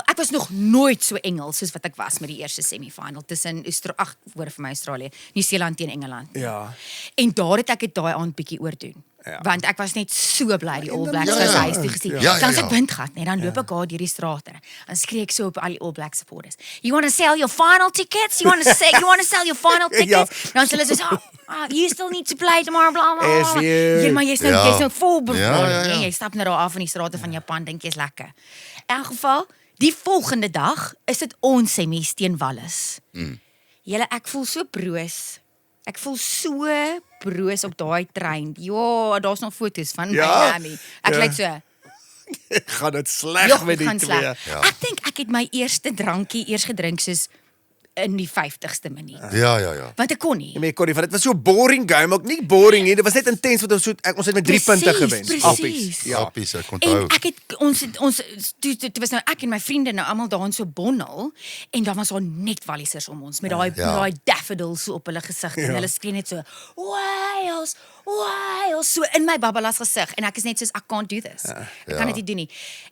ek was nog nooit so Engels soos wat ek was met die eerste semifinal tussen Australië, Nieu-Seeland teen Engeland. Ja. En daar het ek dit daai aand bietjie oordoen. Ja. Want ek was net so bly die All Blacks Ja, was ja. huis toe gesien. Ja, Dan ja. se punt gehad, nee, dan loop ek daar deur die strate. Dan skree ek so op al die All Black supporters. You want to sell your final tickets? You want to sell your final tickets? Dan sê hulle so, you still need to play tomorrow, blah blah. As blah. you. Ja, maar jy's nou Ja. jy's nou vol bevoor. Ja. Jy stap nou daar af in die strate van Japan, dink jy's lekker. In elk geval, die volgende dag is dit ons semies teen Wallis. Julle, ek voel so broos. Ek voel so broos op daai trein. Ja, daar's nog foto's van Ja? Miami. Ek Ja. lyk so. Gaan dit sleg Jog, met die gaan twee. sleg. Ja. Ek dink ek het my eerste drankie eers gedrink soos in die 50ste minuut. Ja. Want ek kon nie. Ja, maar Corrie, want dit was so 'n boring game, ook nie boring nie. Dit was net intens want ons het met 3 punte gewen. Precies. Appies. Ja. Appies, ek En onthou. ek het toe was nou ek en my vriende nou almal daar in so bondel en dan was daar net Wallisers om ons met daai Ja. met daai daffodils so op hulle gesig en hulle skree net so Wales so in my babbelas gesig en ek is net soos I can't do this. Ek kan dit nie doen nie.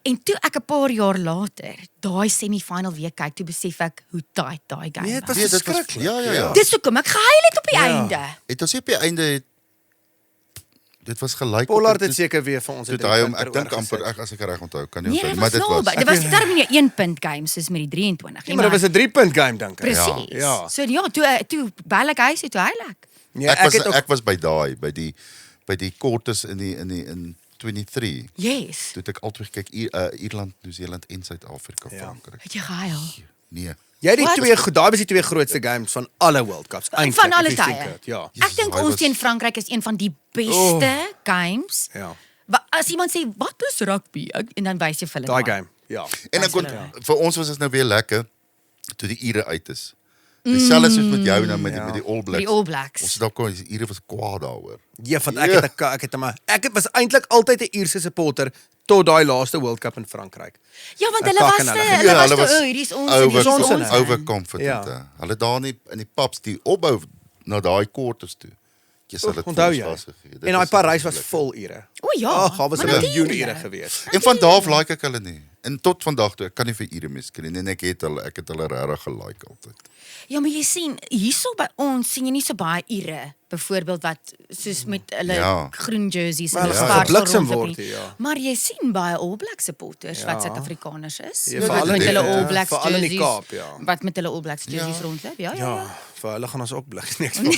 En toe ek 'n paar jaar later daai semifinal weer kyk, toe besef ek hoe tight daai game Nee, dit was Nee, dit was verskriklik. ja. Dis hoekom ek gehuil het op die Ja. einde. Het ons nie op die einde dit was gelyk. Pollard het seker weer vir ons Dit 'n hy 3 hom punter ek dink amper oorgesit. as ek reg onthou, kan nie Nee, onthou, dit maar was dit was. naby. Dit was darm nie 'n 1 punt game soos met die 23 Ja, maar dit was 'n 3 punt game dink ek. Presies. Ja. So ja, toe bel ek huis toe huil ek. Ja, Ek was by daai by die quarters in 23. Yes. Toe het ek altyd gekyk Ierland, Nieu-Seeland en Suid-Afrika, Ja. Frankryk. Het jy gehuil? Nee. Jy het die Wat? daai was die twee grootste games van alle World Cups eintlik. Van alle if you think tye. it, Ja. Ek dink Hy ons was- teen Frankryk is een van die beste games. Ja. As iemand sê wat is rugby? En dan wys jy vir hulle. Daai maar. game. Ja. En ek Wys vir ons was dit nou weer lekker toe die Ire uit is. Dieselfde soos met jou nou met die All Met Blacks. die All Blacks. Ons het ook kon die Ire was kwaad daaroor. Ja, want ek was eintlik altyd 'n Ierse supporter tot daai laaste World Cup in Frankryk. Ja, want Ek hulle was fucking te, hulle. hulle Ja, was hulle te, was oh, hierdie is ons en hierdie is ons. ons. overconfident. Ja. Hulle daar in die pubs die opbou na daai quarters toe. Kies hulle Onthou jy? En daai Parys was vol Ire. O ja. Ag, daar was maar 'n miljoen natuurlijk. Ire gewees. En van daar af like ek hulle nie. En tot vandag toe, ek kan nie vir Ire misken nie. En ek het hulle regtig gelike altyd. Ja, maar jy sien, hierso by ons sien jy nie so baie Ire byvoorbeeld wat soos met hulle Ja. groen jerseys Maar en hulle hulle gaan spaar gebliksem rondloop word, nie. ja. Maar jy sien baie All Black supporters wat Ja. Suid-Afrikaners is. Ja, wat veral met in hulle die- All Blacks veral in die jerseys. Kaap, ja. Wat met hulle All Blacks jerseys Ja. rondloop. Ja. Ja, vir hulle gaan ons ook blik niks van.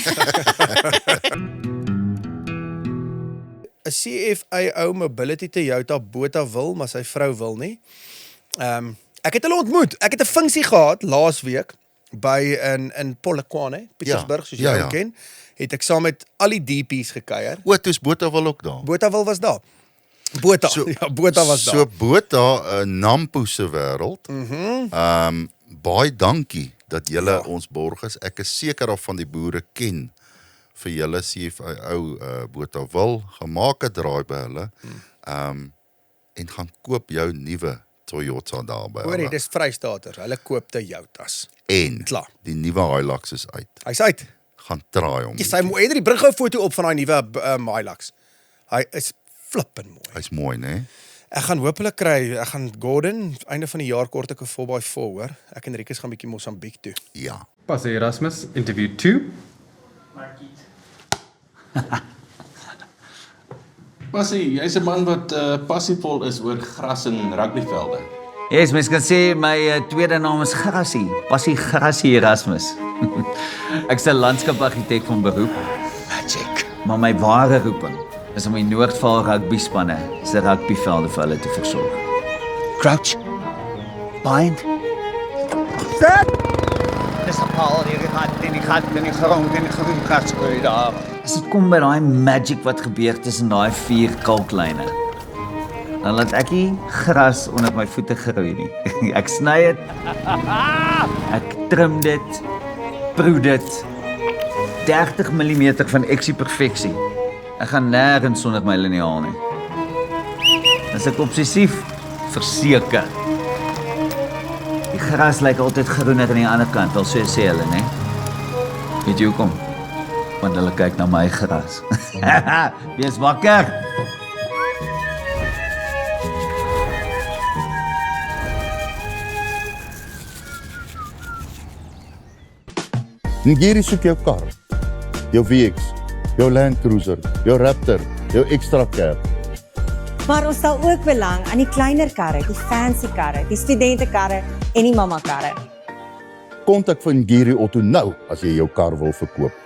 'n CFAO Mobility Toyota Botawil, maar sy vrou wil nie. Ek het hulle ontmoet. Ek het 'n funksie gehad laas week by in Polokwane, Pietersburg, soos jy Ja, hom ja. ken. Het ek saam met al die DP's gekuier. O, toe's Botha wel ook daar. Botawil was daar. Ja, Botha was daar. So Botha, Nampo se wêreld. Baie dankie dat julle ons borg is. Ek is seker of van die boere ken vir julle CFAO Botha wil gemaak 'n draai by hulle. En gaan koop jou nuwe Toyota daar by Hoorie, hulle. dis Vrystaaters. Hulle koop Toyotas. En Klaar. die nuwe Hilux is uit. Hy's uit. Gaan traai hom. Jy moet eerder die bring gou 'n foto op van daai nuwe Hilux. Hy is flippend mooi. Hy's mooi, né? Ek gaan hopelik kry. Ek gaan Gordon einde van die jaar kort ek 'n 4x4 hoor. Ek en Rikus gaan bietjie Mosambiek toe. Ja. Passie Erasmus, interview 2. Passie, jy's 'n man wat passievol is oor gras en rugbyvelde. Yes, mens kan sê my tweede naam is Grassie, Passie Grassie Erasmus. Ek's 'n landskapargitek van beroep, Magic. maar my ware roeping is om die Noordvaal rugbyspanne se rugbyvelde vir hulle te versorg. Crouch. Bind. Stop! Dis 'n paal hier in die gat in die grond in die groen katskoei daar. As dit kom by daai magic wat gebeur tussen daai 4 kalklyne, dan laat ek nie gras onder my voete groei nie. Ek sny dit, ek trim dit, proe dit, 30 mm van eksie perfeksie. Ek gaan nêrens sonder my liniaal nie. As ek obsessief, verseker. Die gras lyk altyd groener aan die ander kant, wel so sê hulle, né? Weet jy hoekom? Want hulle kyk na my gras. Wees wakker! Ngiri soek jou kar, jou VX, jou Land Cruiser, jou Raptor, jou extra cab. Maar ons stel ook belang aan die kleiner karre, die fancy karre, die studentekarre en die mamma karre. Kontak vir Ngiri Auto nou as jy jou kar wil verkoop.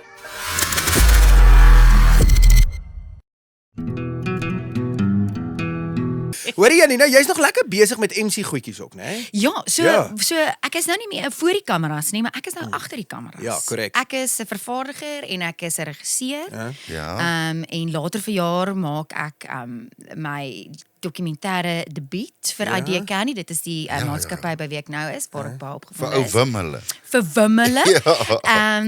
Hoor jy Janina, jy's nog lekker besig met MC goedjies ook, né? Ja, so Ja. so ek is nou nie meer voor die kameras nie, maar ek is nou agter die kameras. Ja, korrek. Ek is 'n vervaardiger en ek is 'n regisseur. Ja. En later verjaar maak ek my dokumentêre debuut vir ID Canny. Dit is die maatskappy by wie ek nou is, waar ek baie Vir opgevoed ou is. Wimmele. Vir Wimmele. Ja.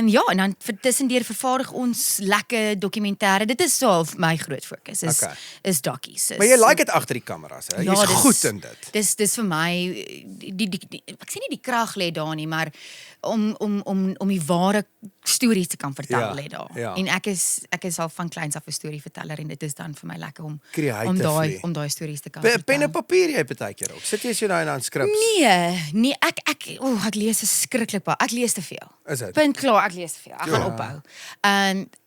Ja, en dan tussendeur vervaardig ons lekker dokumentêre. Dit is so my groot fokus Okay. is dokkies. Maar jy like dit agter die kameras, hè? Jy's goed in dit. Dis vir my die ek sê nie die krag lê daar nie, maar om die ware stories te kan vertel Ja, lê daar. ja. En ek is al van kleins af 'n storieverteller en dit is dan vir my lekker om Creatively. om daai stories te kan Pen vertel. en papier jy partykeer ook. Sit jy so nou en dan skrips? Nee, ek lees verskriklik baie. Ek lees te veel. Is dit? Punt klaar, ek lees te veel. Ek gaan ophou.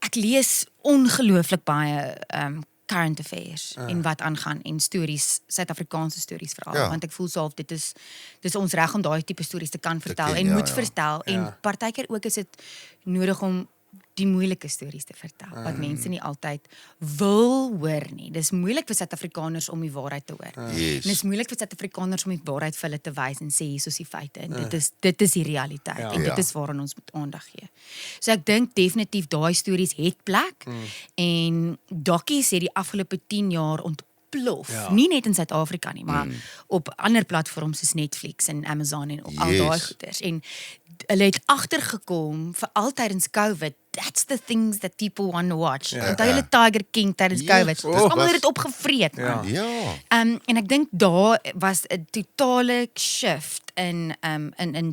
Ek lees ongelooflik baie current affairs en wat aangaan en stories, Suid-Afrikaanse stories veral, Ja. want ek voel self dis ons reg om daai tipe stories te kan vertel ken, en ja, moet ja. vertel en partykeer ook is dit nodig om die moeilike stories te vertel wat mense nie altyd wil hoor nie. Dis moeilik vir Suid-Afrikaners om die waarheid te hoor. Yes. En dis moeilik vir Suid-Afrikaners om die waarheid vir hulle te wys en sê hier is die feite en dit is die realiteit en Ja. dit is waaraan ons moet aandag gee. So ek dink definitief daai stories het plek en dokkies het die afgelope 10 jaar ontplof. Ja. Nie net in Suid-Afrika nie, maar op ander platforms soos Netflix en Amazon en op al daai Yes. goeders en hulle het agtergekom veral tydens COVID. That's the things that people want to watch. Onthou julle Tiger King tydens Yes. COVID. Dis almal was- het dit opgevreet, man. Ja. En ek dink daar was 'n totale shift in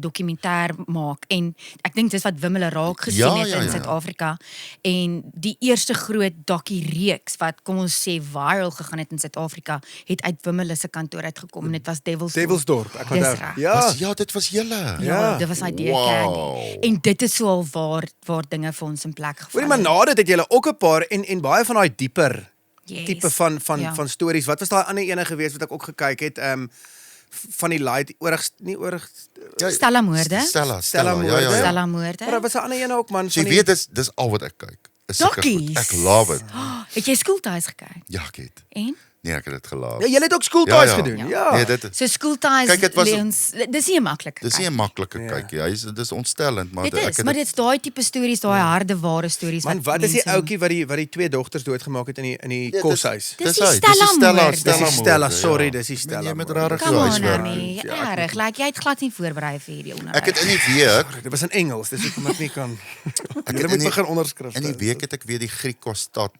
dokumentêr maak en ek dink dis wat Wimmele raak gesien Ja, het ja, in ja. Suid-Afrika en die eerste groot dokkie reeks wat kom ons sê viral gegaan het in Suid-Afrika het uit Wimmele se kantoor uitgekom en dit was Devilsdorp. Ek Dis onthou. reg. Ja. Dit was julle. Ja, dit was idee Wow. En dit is so al waar dinge vir ons in plek geval Hoorie, maar na dit het julle ook 'n paar en baie van daai dieper Yes. tipe van Ja. stories. Wat was daai ander ene gewees wat ek ook gekyk het? Van die light Stella moorde. Stella moorde. ja. Stella moorde. Maar daar was 'n ander ene ook man So jy van weet dis al wat ek kyk. Is sulke goed. Dokkies. Ek love it. Het jy Skoolties gekyk? Ja, ek het. En? Nee, ek het dit gelaat. Ja, julle het ook School Ja, Ties ja. gedoen. Ja. Nee, dit So Skoolties Kyk, dit was- dis nie 'n maklike dis nie 'n maklike kykie. Dis ontstellend, maar Dit ek is, het maar dit's daai tipe stories, daai harde ware stories Man, wat is die mense- ouetjie wat die twee dogters doodgemaak het in die Ja, koshuis? Dis die hy, Stella moorde. Dis die moorde, Stella, ja. sorry, dis die Nee, Stella. jy moet moorde. rarig Come jou on, huiswerk Annie. Ja, Erg, jy het glad nie voorberei vir hierdie onderwerp. Ek het in die week Dit was in Engels, dis hoekom ek nie kan. het Julle in moet die- begin onderskrifte. in die week het ek weer die Griekostad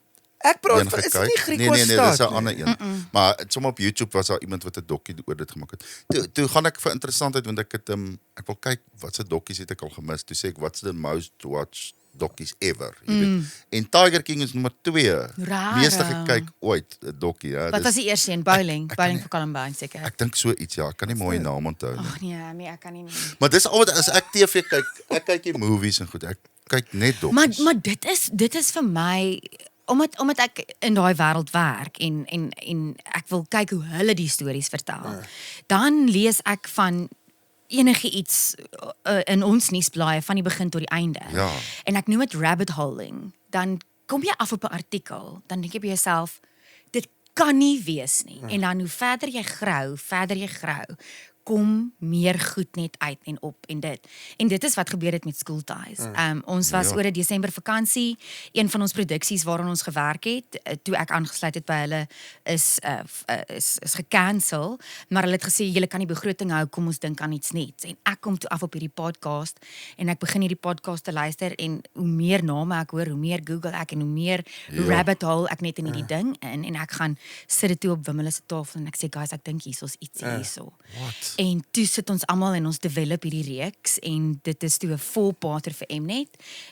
Ek praat een van is dit gekyk. nie Griek Nee, was dis 'n staat ander een. Maar sommer op YouTube was daar iemand wat 'n dokkie oor dit gemaak het. Toe gaan ek vir interessantheid want ek het ek wil kyk wat se dokkies het ek al gemis. Toe sê ek what's the most watched dokkies ever, jy weet. En Tiger King is nommer 2. Rare. Meeste gekyk ooit 'n dokkie, ja. Wat was die eerste een? Bowling, ek Bowling kan vir Columbine seker. Ek dink so iets, ja. Ek kan nie mooi naam onthou nie. Ag nee, ek kan nie. Maar dis al wat as ek TV kyk, ek kyk die movies en goed. Ek kyk net dokkies. Maar dit is vir my omdat ek in daai wêreld werk en ek wil kyk hoe hulle die stories vertel. Dan lees ek van enige iets in ons nuusblaaie van die begin tot die einde. Ja. En ek noem dit rabbit holing. Dan kom jy af op 'n artikel, dan dink jy by jouself, dit kan nie wees nie. En dan hoe verder jy grou, kom meer goed net uit en op en dit. En dit is wat gebeur het met School Ties. Ons was oor 'n Desember vakansie, een van ons produksies waaraan ons gewerk het, toe ek aangesluit het by hulle is gekansel, maar hulle het gesê julle kan die begroting hou, kom ons dink aan iets nuuts. En ek kom toe af op hierdie podcast en ek begin hierdie podcast te luister en hoe meer name ek hoor, hoe meer Google ek en hoe meer rabbit hole ek net in hierdie ding in en ek gaan sit dit toe op Wimmelis se tafel en ek sê guys, ek dink hier's ietsie hierso. En toe sit ons almal en ons develop hierdie reeks en dit is toe 'n volpater vir Mnet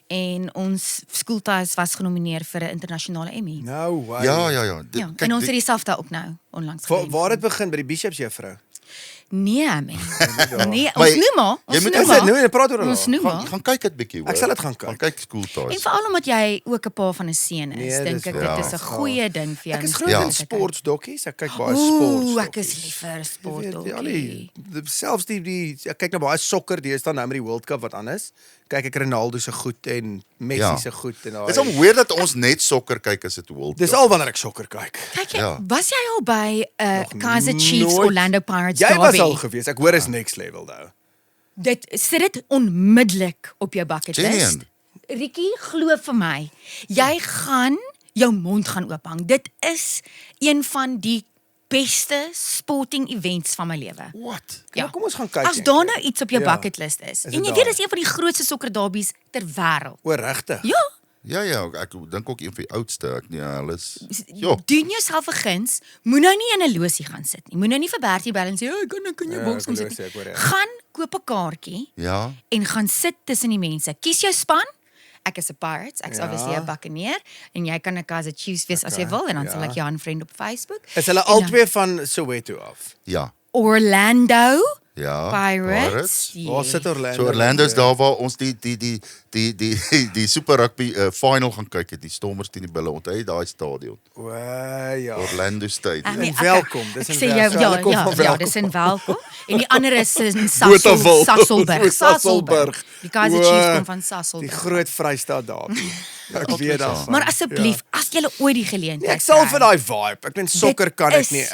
en ons School Ties was genomineer vir 'n internasionale Emmy. Nou, wow. Ja. En ons het dieselfde ook nou onlangs gewen. Waar het begin by die Bishops juffrou? Nee, man. Nee, Maar ons noem maar. jy moet praat oor Ons noem maar. Gaan kyk dit bietjie hoor. Ek sal dit gaan kyk. Gaan kyk School En Ties. veral omdat jy ook 'n pa van 'n seun is, Nee, dink ek dit is 'n goeie ding vir jou. Ek is om groot Ja. in sportsdokkies. Ek kyk baie Oeh, ek is sportsdokkies. lief vir Jy sportdokkie. weet, selfs ek kyk na baie sokker, die is dan nou met die World Cup wat anders. Kyk ek Ronaldo se goed en Messi se goed en Dit is om weird dat ons net sokker kyk as dit World Cup. Dis al wanneer ek sokker kyk. Kyk jy, Ja. was jy al by Kaizer Chiefs nooit. Orlando Pirates Jy derby? was al gewees. Ek hoor is next level nou. Dit sit dit onmiddellik op jou bucket list. Genian. Rietjie, glo vir my, jy gaan jou mond gaan oophang. Dit is een van die beste sporting events van my lewe. Wat? Ja. Nou, kom ons gaan kyk. As net. daar nou iets op jou Ja. bucket list is. dit En jy daar? weet dis een van die grootste sokkerderbies ter wêreld. O, regtig? Ja, Ja, ek dink ook een van die oudste. Hulle is ja. doen jouself 'n guns. Moet nou nie in 'n losie gaan sit nie. Moet nou nie vir Bertie bel en sê, "Ek kan in jou boks kom sit." ek hoor jy. Gaan koop 'n kaartjie Ja. en gaan sit tussen die mense. Kies jou span. Ek is 'n Pirates, ek's Ja. obviously 'n Buccaneer en jy kan 'n Kaizer Chiefs wees as jy wil en dan sal ek jou aanvriend op Facebook. Is hulle En albei van Soweto af? Ja. Orlando Ja. Pirates. Waar sit Orlando? So Orlando is daar waar ons die Super Rugby final gaan kyk het, die Stormers teen die Bulle. Onthou jy daai stadion? O, ja. Orlando Stadium. En welkom, dis ek in sê jou, Welkom. ja, Hulle kom van ja, welkom. dis in welkom. En die ander is in Botawil. Sasselburg. Sasselburg. Die Kaizer O, Chiefs kom van Die Sasselburg. groot Vrystaat daarby. Ek weet daarvan. Maar asseblief, as jy ooit die geleentheid Nee, ek sal kry, vir daai vibe. Ek meen sokker kan ek is nie.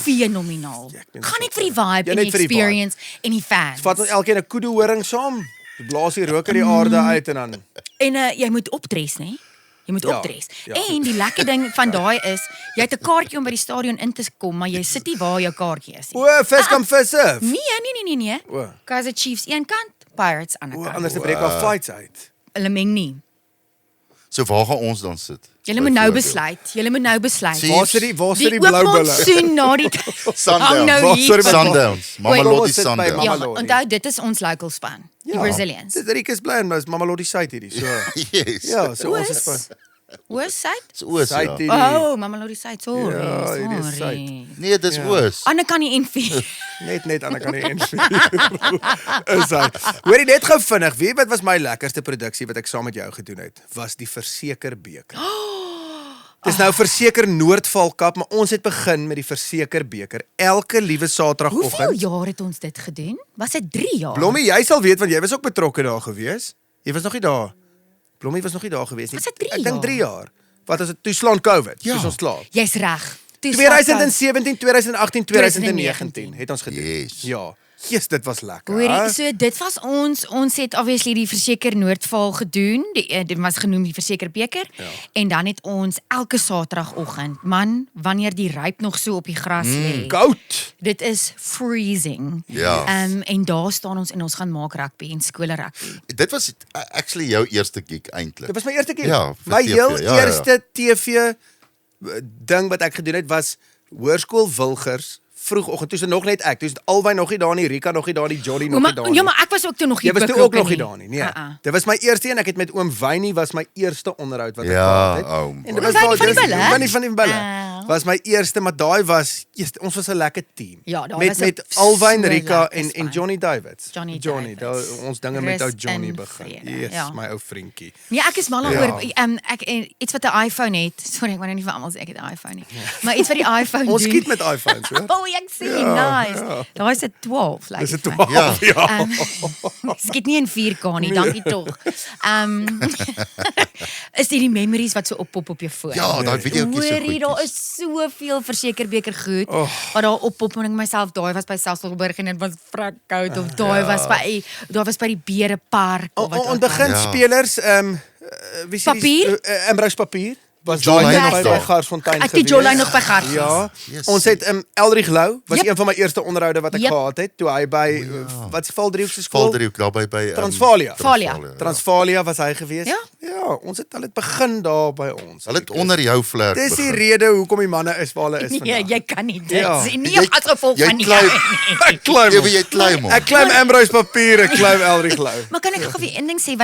fenomenaal. Ja, ek ben Gaan net so vir die vibe Ja, en net die vir die vibe. experience en die fans. Vat ons elkeen 'n kudu horing saam. Blaas die rook uit die aarde uit en dan En jy moet opdres, né? Jy moet Ja, opdres. ja. En die lekker ding van daai is, jy het 'n kaartjie om by die stadion in te kom, maar jy sit nie waar jou kaartjie is nie. o, vis kan visse. Nee. O. Kaizer Chiefs een kant, Pirates aan die O, kant. anders breek daar fights uit. Hulle meng nie. So waar gaan ons dan sit? Julle moet nou Byvoorbeeld. besluit. Sien, Waar sit die Die blou bulle? oopmonsoen na die hang nou Waar- hier. sorry, maar- Sundowns. Mama Wait, Lottie sit by Sundowns. Ja, Mamelodi. onthou dit is ons local span, die Brazilians. Dis Rikus bly en dis Mamelodi side hierdie. So. Yes. Ja, so ons is Oos. van Oos side? Dis oos side ja. hierdie. Oh, Mamelodi side, sorry. Ja, hierdie is sorry. Nee, dis oos. Ander kan nie N4. Net aan kan nie is hy. Hoor jy net gou vinnig, weet wat was my lekkerste produksie wat ek saam met jou gedoen het? Was die Verseker beker. Dis nou Verseker Noordval Kap, maar ons het begin met die Verseker beker. Elke liewe Hoeveel Saterdagoggend. jaar het ons dit gedoen? Was dit 3 jaar? Blommie, jy sal weet want jy was ook betrokke daar gewees. Jy was nog nie daar. Blommie was nog nie daar gewees nie. Was dit 3 Ek dink jaar? 3 jaar. Wat is dit? Toe slaan COVID. Ja. Dis ons klaar. Jy's reg. Toe 2017, 2018, 2019 het ons gedoen. Yes. Ja. Jesus, dit was lekker. Hoorie, hè? so dit was ons het obviously die Verseker Noordval gedoen. Dit was genoem die Verseker beker. Ja. En dan het ons elke Saterdagoggend, man, wanneer die ryp nog so op die gras lê. Koud. Dit is freezing. Ja. En daar staan ons en ons gaan maak rugby en skole rugby. Dit was actually jou eerste gig eintlik. Dit was my eerste keer. Ja, vir my TV, heel ja. eerste TV ding wat ek gedoen het was Hoërskool Wilgers vroegoggend. Toe se nog net ek. Toe is albei nog nie daar nie, Rika nog nie daar nie, Jody nog nie daar nie. Ja, maar ek was ook toe nog Jy was toe ook betrokke nog nie nie. daar nie. Nee. Uh-uh. Dit was my eerste een. Ek het met oom Wynie was my eerste onderhoud wat ek Ja, gehad het. oom. En dit Oom was Wynie van die dis- Bulle? Wynie van die Bulle. Ah. was my eerste, maar daai was, ons was 'n lekker team. Ja, daai met was 'n met Alwyn, so Rika lekker en span. Johnny Davids. Johnny Davids. Ons dinge met ou Rus Johnny in begin. vrede, Yes, ja. my ou vriendjie. Nee, ek is mal Ja. oor iets wat 'n iPhone het. Sorry, ek wou nou nie vir almal sê ek het 'n iPhone nie. Maar iets wat die iPhone Ons doen. skiet met iPhones, hoor. Oh, ek sien, nice. Daai is 'n 12, like. Dis 'n 12, ja. Skiet nie in 4K nie, dankie tog. Is dit die memories wat so oppop op jou foon? Ja, daai videoetjies so Hoorie, daar goedjies. is soveel versekerbeker goed wat daar oppop en ek myself, daai was by Sasolburg en dit was vrek koud of daai was by die Berepark of wat. On begin Ja. spelers, wie sê Papier? Ambrose Papier was Jolyn daai nog by daar. Garsfontein Ek het Jolyn nog by Garsfontein. Ja. Yes. Ons het Elrich Lou was Yep. een van my eerste onderhoude wat ek Yep. gehad het toe hy by wat is Valdriehoek se skool? Valdriehoek daarby by Transvalia. Transvalia was hy gewees. Ja. Ja, ons het al dit begin daar by ons. Hulle het onder jou vlerk Dis die begin. rede hoekom die manne is waar hulle is Nee, vandag. jy kan nie dit Ja. sê nie Jy- as gevolg jy van die klim. Ek klim. Jy klim hom. Ek klim Ambrose Papier, ek klim Elrich Lou. Maar kan ek gou vir een ding sê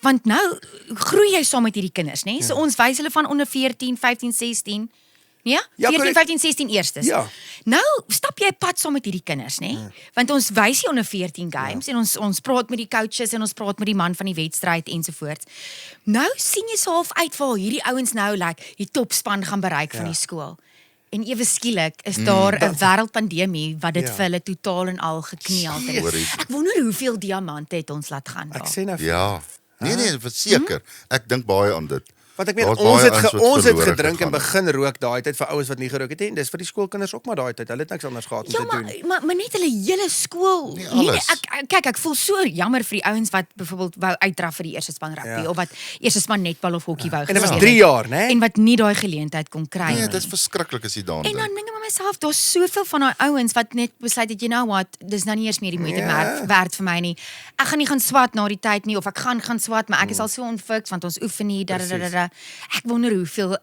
want nou groei jy saam met hierdie kinders, nê? So ons wys hulle van onder 14, 15, 16. Nee? Ja, 14, korrek. 15, 16 eerstes. Ja. Nou stap jy pad saam met hierdie kinders, nê? Want ons wys hier onder 14 games en ons praat met die coaches en ons praat met die man van die wedstryd ensovoorts. Nou sien jy so half uit waar hierdie ouens nou die topspan gaan bereik van die skool. En ewe skielik is daar 'n wêreldpandemie wat dit Ja. vir hulle totaal en al gekneel het. Hoorie. Ek wonder hoeveel diamante het ons laat gaan daar. Ek sê nou vir Ja. Nee, verseker. Ek dink baie aan dit. Want ek meen Daar's ons baie het ouens wat ons het verlore gedrink en gegaan het. begin rook daai tyd vir ouens wat nie gerook het nie. En dis vir die skoolkinders ook maar daai tyd. Hulle het niks anders gehad om Ja, te doen. maar net hulle hele skool. Nie alles. Ek voel so jammer vir die ouens wat byvoorbeeld wou uitdraf vir die eerste span rugby Ja. of wat eerste span netbal of hokkie wou. En dit was gespeel 3 het. jaar, né? En wat nie daai geleentheid kon kry Nee, nie. dit is verskriklik as jy daaraan En dan dink. dink ek by myself, daar's soveel van daai ouens wat net besluit het, you know what, dis nou nie eers meer die moeite Ja. werd vir my nie. Ek gaan nie gaan swat na die tyd nie of ek gaan swat, maar ek is al so onfiks want ons oefen nie. Ek wonder hoeveel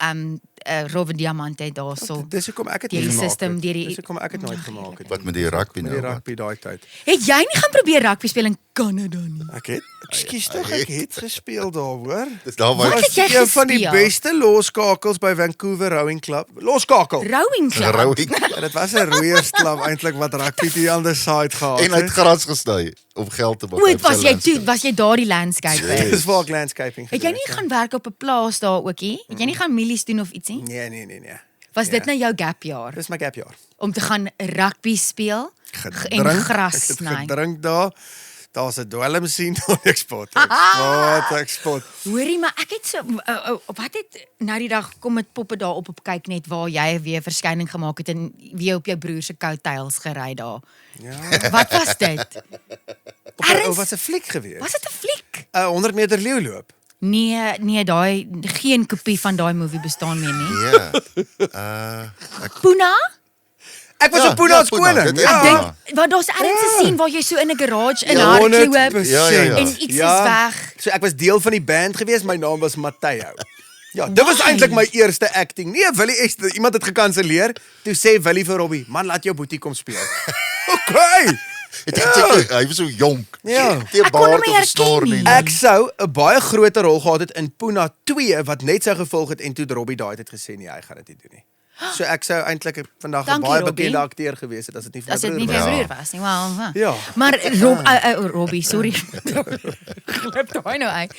Robin Diamant het daarso. Dis hoekom ek het nie Deur die gemaak system, het. deur die- Dis hoekom ek het nooit gemaak het. Wat met die rugby Met nou? die wat? rugby daai tyd. Het jy nie gaan probeer rugby speel in Kanada nie? Ek het ekskuus tog, ek het gespeel daar, hoor. Dis daar waar Wat het jy Een van die gespeel? beste loskakels by Vancouver Rowing Club. Loskakel. Rowing club. Rowing. Ja, dit was 'n roeiersklub eintlik wat rugby die ander side gehad En uit het. gras gesny om geld te maak. Ooit was jy daar die landscape. Dis waar ek landscaping Het jy gedoen nie gaan werk op 'n plaas daar ookie? Het jy nie gaan mielies doen of ietsie? Nee. Was dit nou jou gap jaar Dis my gap jaar. om te gaan rugby speel en Gedrink, gras ek het sny? gedrink daar. Daar's 'n dwelm sien op eksport. Eksport. Hoorie, maar ek het so wat het nou die dag kom met poppe daar op kyk net waar jy weer verskyning gemaak het en wie op jou broer se coattails gery daar. Ja. Wat was dit? Erns? Was 'n fliek geweest. Was dit 'n fliek? 100 meter leeuloop. Nee, daai geen kopie van daai movie bestaan meer nie. Ja. Puna? Ek was Ja, op Puna ja, se Puna, koning. dit is Ja. Puna. Want daar's ergens 'n scene waar jy so in 'n garage in Ja, hardloop 100%. Ja. en iets is weg. So ek was deel van die band geweest. My naam was Matteo. Ja, dit was eintlik my eerste acting. Nee, Willie Esther, iemand het gekanselleer. Toe sê Willie vir Robbie, "Man, laat jou boetie kom speel." Okay. Het jy hy was so jonk. Ja. Die Ek kon hom baard nie of 'n snor herken nie. nie. Ek sou 'n baie groter rol gehad het in Puna 2 wat net sou gevolg het en toe Robbie daai het gesê nee, hy gaan dit nie doen nie. So ek sou eintlik vandag 'n Dankie, baie Robbie. bekende akteur gewees het as dit nie vir As my dit nie broer vir was. jou broer was nie. Wel. Ja. Maar Robbie, sorry. Glip daai nou uit.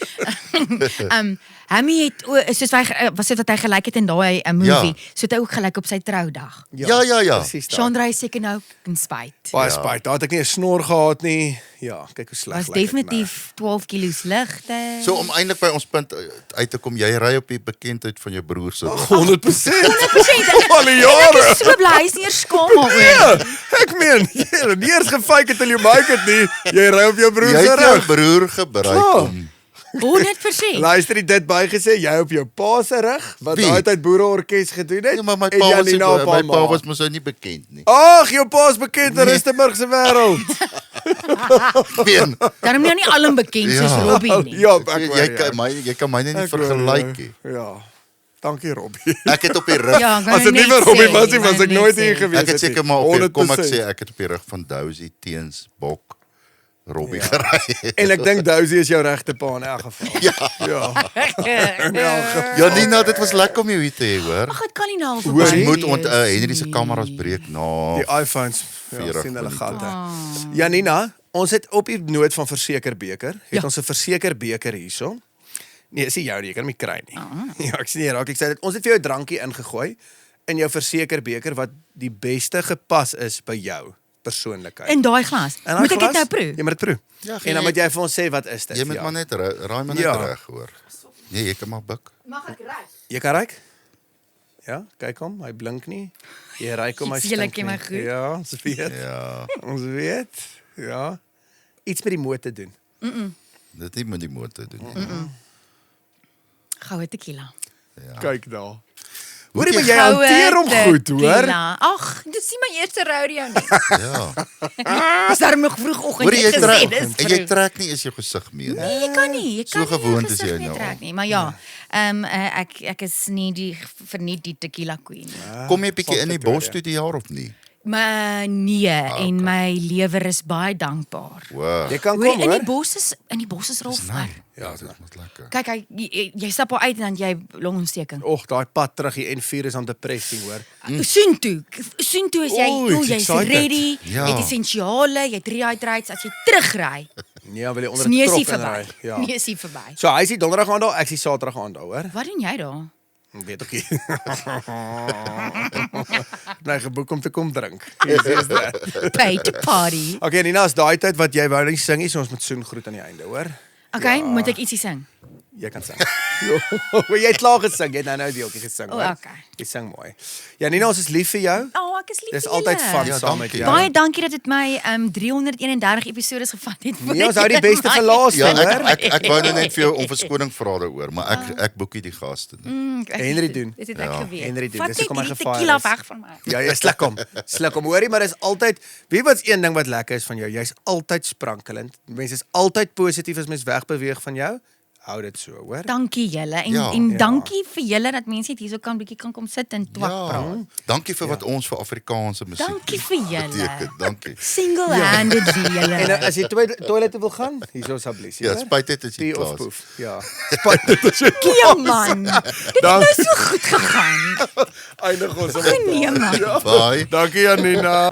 Hammy het soos was dit wat hy gelyk het in daai movie, so het hy ook gelyk op sy troudag. Ja. Presies. Chandra is seker nou in spyt. Baie spyt. Daar het ek nie 'n snor gehad nie. Ja, kyk hoe sleg Was lyk dit definitief 12 kilos ligter. So om eintlik by ons punt uit te kom, jy ry op die bekendheid van jou broer se. nou. 100%. 100%. Al die Ek jare. is so bly hy is nie eers skaam oor. Ja, ek meen, jy het nie eers gefake het till jy maak dit nie. Jy ry op jou broer Jy se het jou rug. broer gebruik Ja. om 100%. Luister, jy dit bygesê, jy op jou pa se rug wat Wie? daai tyd boereorkes gedoen het. Ja, maar my en pa was Janina op my haar pa ma. was mos nou nie bekend nie. Ag, jou pa is bekend in Rustenburg se wêreld. Been. Daarom nou nie alom bekend soos Ja. Robbie nie. Ja, ek hoor Jy jou. kan my jy kan my nie Ek hoor vergelyk jou. nie. Ja. Dankie Robbie. Ek het op die rug. Ja, ek As wou dit nie net vir Robbie sê, was nie, wou was ek net nooit sê. hier gewees. Ek het seker maar op die, kom ek 100%. sê ek het op die rug van Dousie teens Bok Robbie gery. En ek dink Dousie is jou regte pa in elk geval. Ja. In elk geval. Ja, Nina, dit was lekker om jou hier te hê, hoor. Ag, dit kan nie nou al Hoor, Ons jy moet Henry se kameras breek na Die iPhones, ja, 40 sien hulle minute. gatte. Janina, ons het op die noot van versekerbeker, het ons 'n versekerbeker hierso. Nee, is nie jou nie, jy kan hom nie kry nie. Ja, ek sien nie raak, ek sê dit. Ons het vir jou 'n drankie ingegooi in jou versekerbeker wat die beste gepas is by jou persoonlikheid. In daai glas. En daai Moet ek dit glas? nou proe? Jy moet dit proe. Ja, En dan moet jy vir ons sê wat is dit? Jy moet Ja. maar net raai maar net Ja. reg, hoor. Nee, jy kan maar buk. Mag ek ry? Jy kan ruik? Ja, kyk hom, hy blink nie. Jy ruik hom, hy Julle stink ken my nie. goed. Ja, ons weet. Ja, Ons weet. Ja. Iets met die motor doen. dit nie met die motor doen nie. Goue tequila. Kyk daar. Moet Hoorie, jy maar jy hanteer hom goed, hoor. Tequila. Ag, dit is nie my eerste rodeo nie. Ja. Dis daarom nog vroegoggend Hoor jy gesê trek dis en jy vroeg. trek nie eens jou gesig mee nie. Nee, jy kan nie. Jy So kan nie gewoond jou is gesig jy mee nou trek al. nie, maar ja. Ek is nie die verniet die tequila queen nie. Kom jy 'n bietjie in die Pretoria. bos toe die jaar of nie? Maar nee, en my lewer is baie dankbaar. Wow. Jy kan Hoor, kom, in die hoor. bos is rol ver. Ja, dit is lekker. Kyk, jy stap al uit en dan jy longontsteking. Och, daai pad terug die N4 is aan depressing, hoor. Soontoe is jy, Oei, jy's excited. ready, Ja. jy het essensiale, jy het rehydrates as jy terugry. Nee, wil jy onder Sneusie die trok verby. inry. Ja. Neusie verby. So hy is die donderdag aan daar, ek is die saterdag aan daar, hoor. Wat doen jy daar? Weet ek nie. Nee, geboek om te kom drink. Easy is that. Pay to party. Okay, Nina, is daai tyd wat jy wou nie sing nie, so ons moet soen groet aan die einde, hoor. Okay, moet ek ietsie sing? Jy kan sing. Maar jy het klaar gesing, jy het nou 'n deeltjie gesing, hoor. Okay. Jy sing mooi. Ja, Nina, ons is lief vir jou. Ek is lief Dis vir altyd julle. van Ja, saam met dankie. jou. Baie dankie dat dit my 331 episode gevat het. Nee, ons hou die beste vir laas, Ja, hoor. ek wou nou net vir jou om verskoning vra daaroor, maar ek boekie die gaste nie. Henry doen. Dit het ek geweet. Henry doen. Vat Dis net hoekom hy hierdie gefire tequila is. weg van my. Ja, jy sluk hom. Sluk hom. Hoorie, maar dis altyd, weet wat's een ding wat lekker is van jou? Jy's altyd sprankelend. Mense is altyd positief as mens wegbeweeg van jou. Hou dit so, hoor. Dankie julle en Ja. en dankie vir julle dat mense net hierso kan bietjie kan kom sit en twak praat. Dankie vir wat ons vir Afrikaanse musiek Dankie vir julle. beteken. Dankie. Single-handedly julle. En as jy toilet toe wil gaan, hierso asseblief. Ja, spyt dit as jy Pee klaar of is. poef. Ja. Spyt dit as jy Ja man. Dit het Dan- nou so goed gegaan. eindig ons. Nee man. Bye. Dankie Janina.